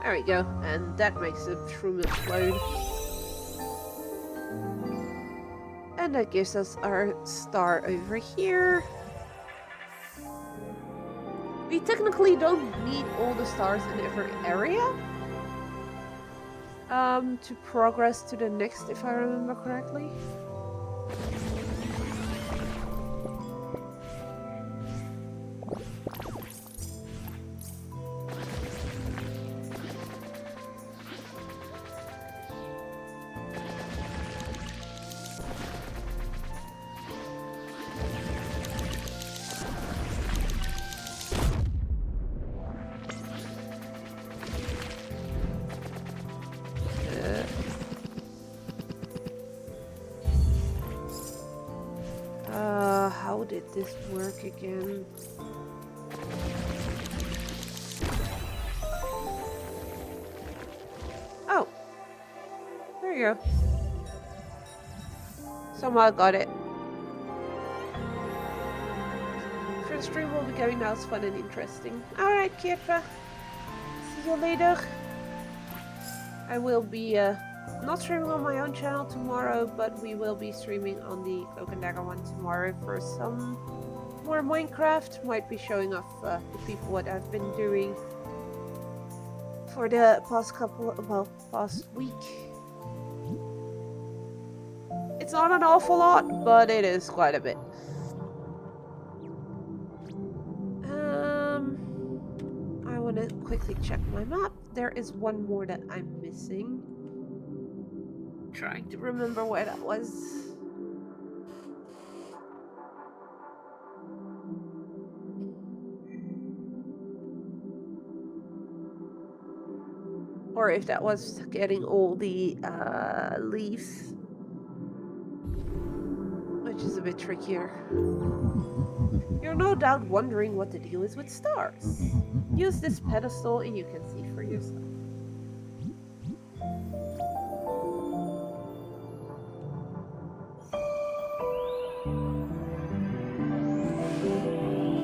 There we go, and that makes the shroom explode. And that gives us our star over here. We technically don't need all the stars in every area to progress to the next, if I remember correctly. How did this work again? Oh, there you go. Somehow I got it. First stream will be going now. It's fun and interesting. Alright, Kira. See you later. I will be not streaming on my own channel tomorrow, but we will be streaming on the Cloak and Dagger one tomorrow for some more Minecraft. Might be showing off to people what I've been doing for the past week. It's not an awful lot, but it is quite a bit. I want to quickly check my map. There is one more that I'm missing. Trying to remember where that was. Or if that was getting all the leaves, which is a bit trickier. You're no doubt wondering what the deal is with stars. Use this pedestal and you can see for yourself.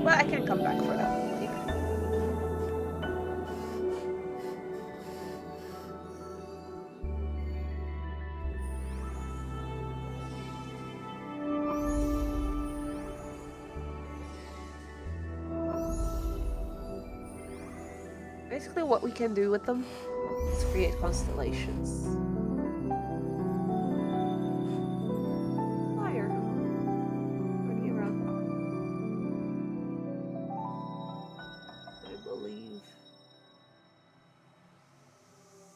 But I can come back for that one later. Basically what we can do with them is create constellations. Fire. Running around. I believe.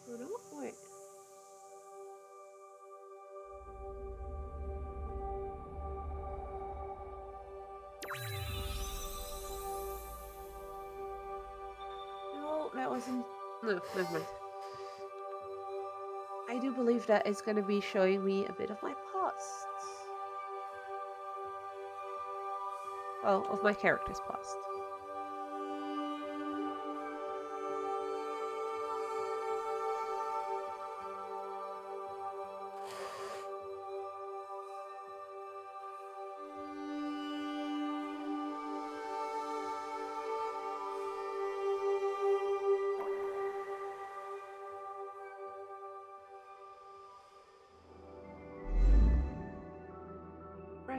Oh no, wait. No, that wasn't. No, never mind. I do believe that it's going to be showing me a bit of my past. Well, of my character's past.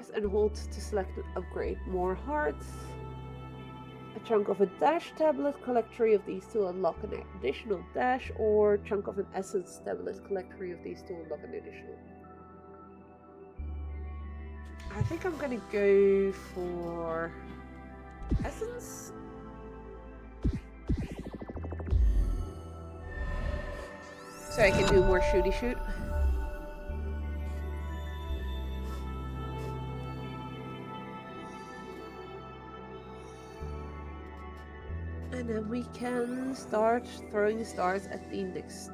Press and hold to select and upgrade more hearts. A chunk of a dash tablet, collect 3 of these to unlock an additional dash, or chunk of an essence tablet, collect 3 of these to unlock an additional. I think I'm gonna go for essence. So I can do more shooty shoot. And then we can start throwing stars at the next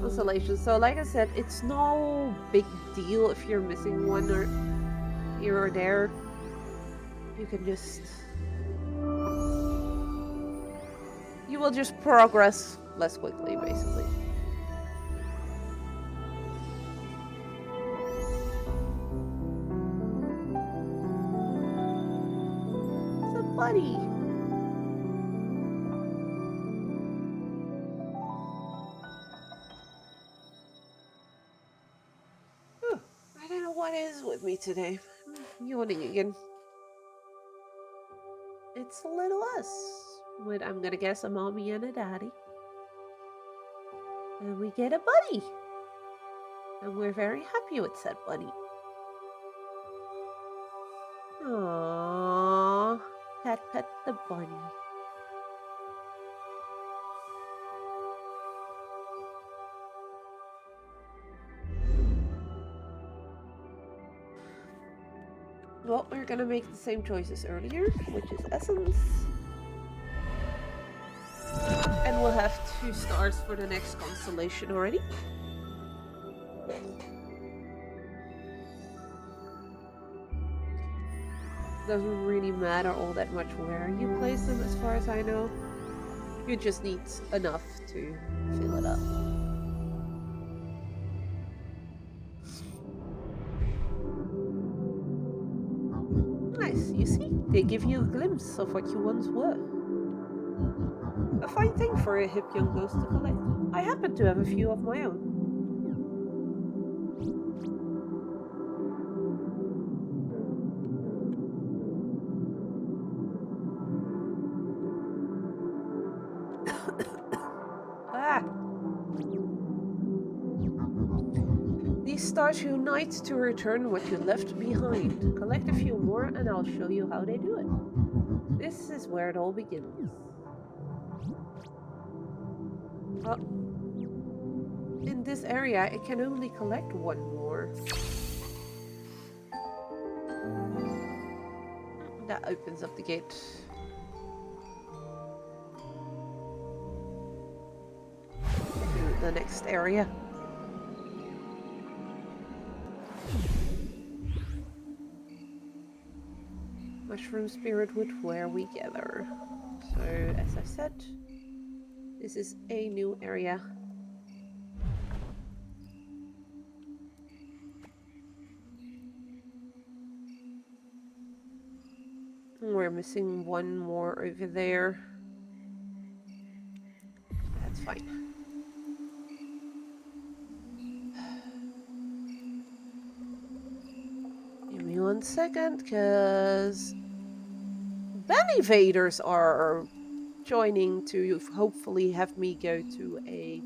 constellation. So like I said, it's no big deal if you're missing one or here or there. You can just... You will just progress less quickly, basically. It's a buddy. I don't know what is with me today. I'm yawning again. It's a little us. With, I'm gonna guess, a mommy and a daddy. And we get a buddy. And we're very happy with said buddy. Aww. Pet the bunny. Well, we're gonna make the same choice as earlier, which is essence. And we'll have 2 stars for the next constellation already. Doesn't really matter all that much where you place them, as far as I know. You just need enough to fill it up. Nice, you see? They give you a glimpse of what you once were. A fine thing for a hip young ghost to collect. I happen to have a few of my own. Ah! These stars unite to return what you left behind. Collect a few more and I'll show you how they do it. This is where it all begins. In this area, I can only collect 1 more. That opens up the gate. To the next area. Mushroom spirit wood where we gather. So, as I said, this is a new area. We're missing 1 more over there. That's fine. Give me 1 second, because Belly Vaders are joining to hopefully have me go to a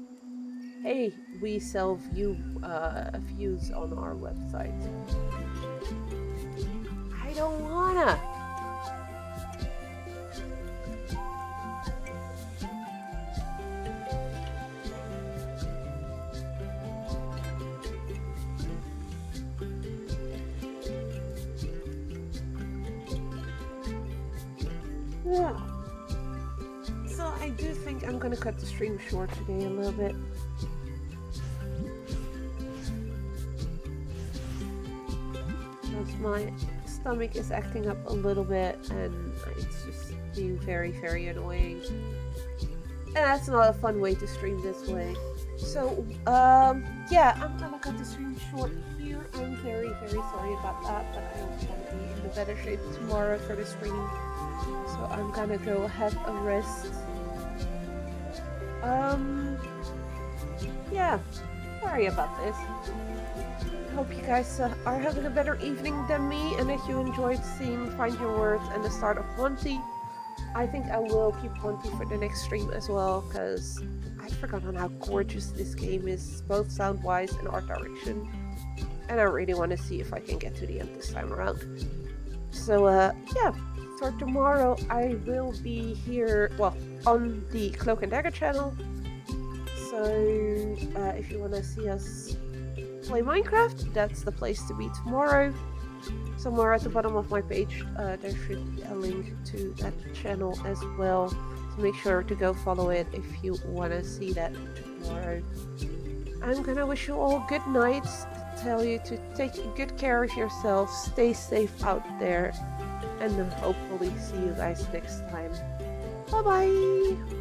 hey, we sell views on our website. I don't wanna. Yeah. So I do think I'm gonna cut the stream short today a little bit. Because my stomach is acting up a little bit and it's just being very, very annoying. And that's not a fun way to stream this way. So, yeah, I'm gonna cut the stream short here. I'm very, very sorry about that, but I also want to be in a better shape tomorrow for the stream. So I'm gonna go have a rest. Yeah. Sorry about this. I hope you guys are having a better evening than me and that you enjoyed seeing Find Your Words and the start of Monty. I think I will keep Monty for the next stream as well because I've forgotten how gorgeous this game is, both sound wise and art direction. And I really want to see if I can get to the end this time around. So, yeah, for tomorrow I will be here, well, on the Cloak and Dagger channel. So, if you want to see us play Minecraft, that's the place to be tomorrow. Somewhere at the bottom of my page, there should be a link to that channel as well. So make sure to go follow it if you want to see that tomorrow. I'm gonna wish you all good nights, tell you to take good care of yourself, stay safe out there, and hopefully see you guys next time. Bye bye!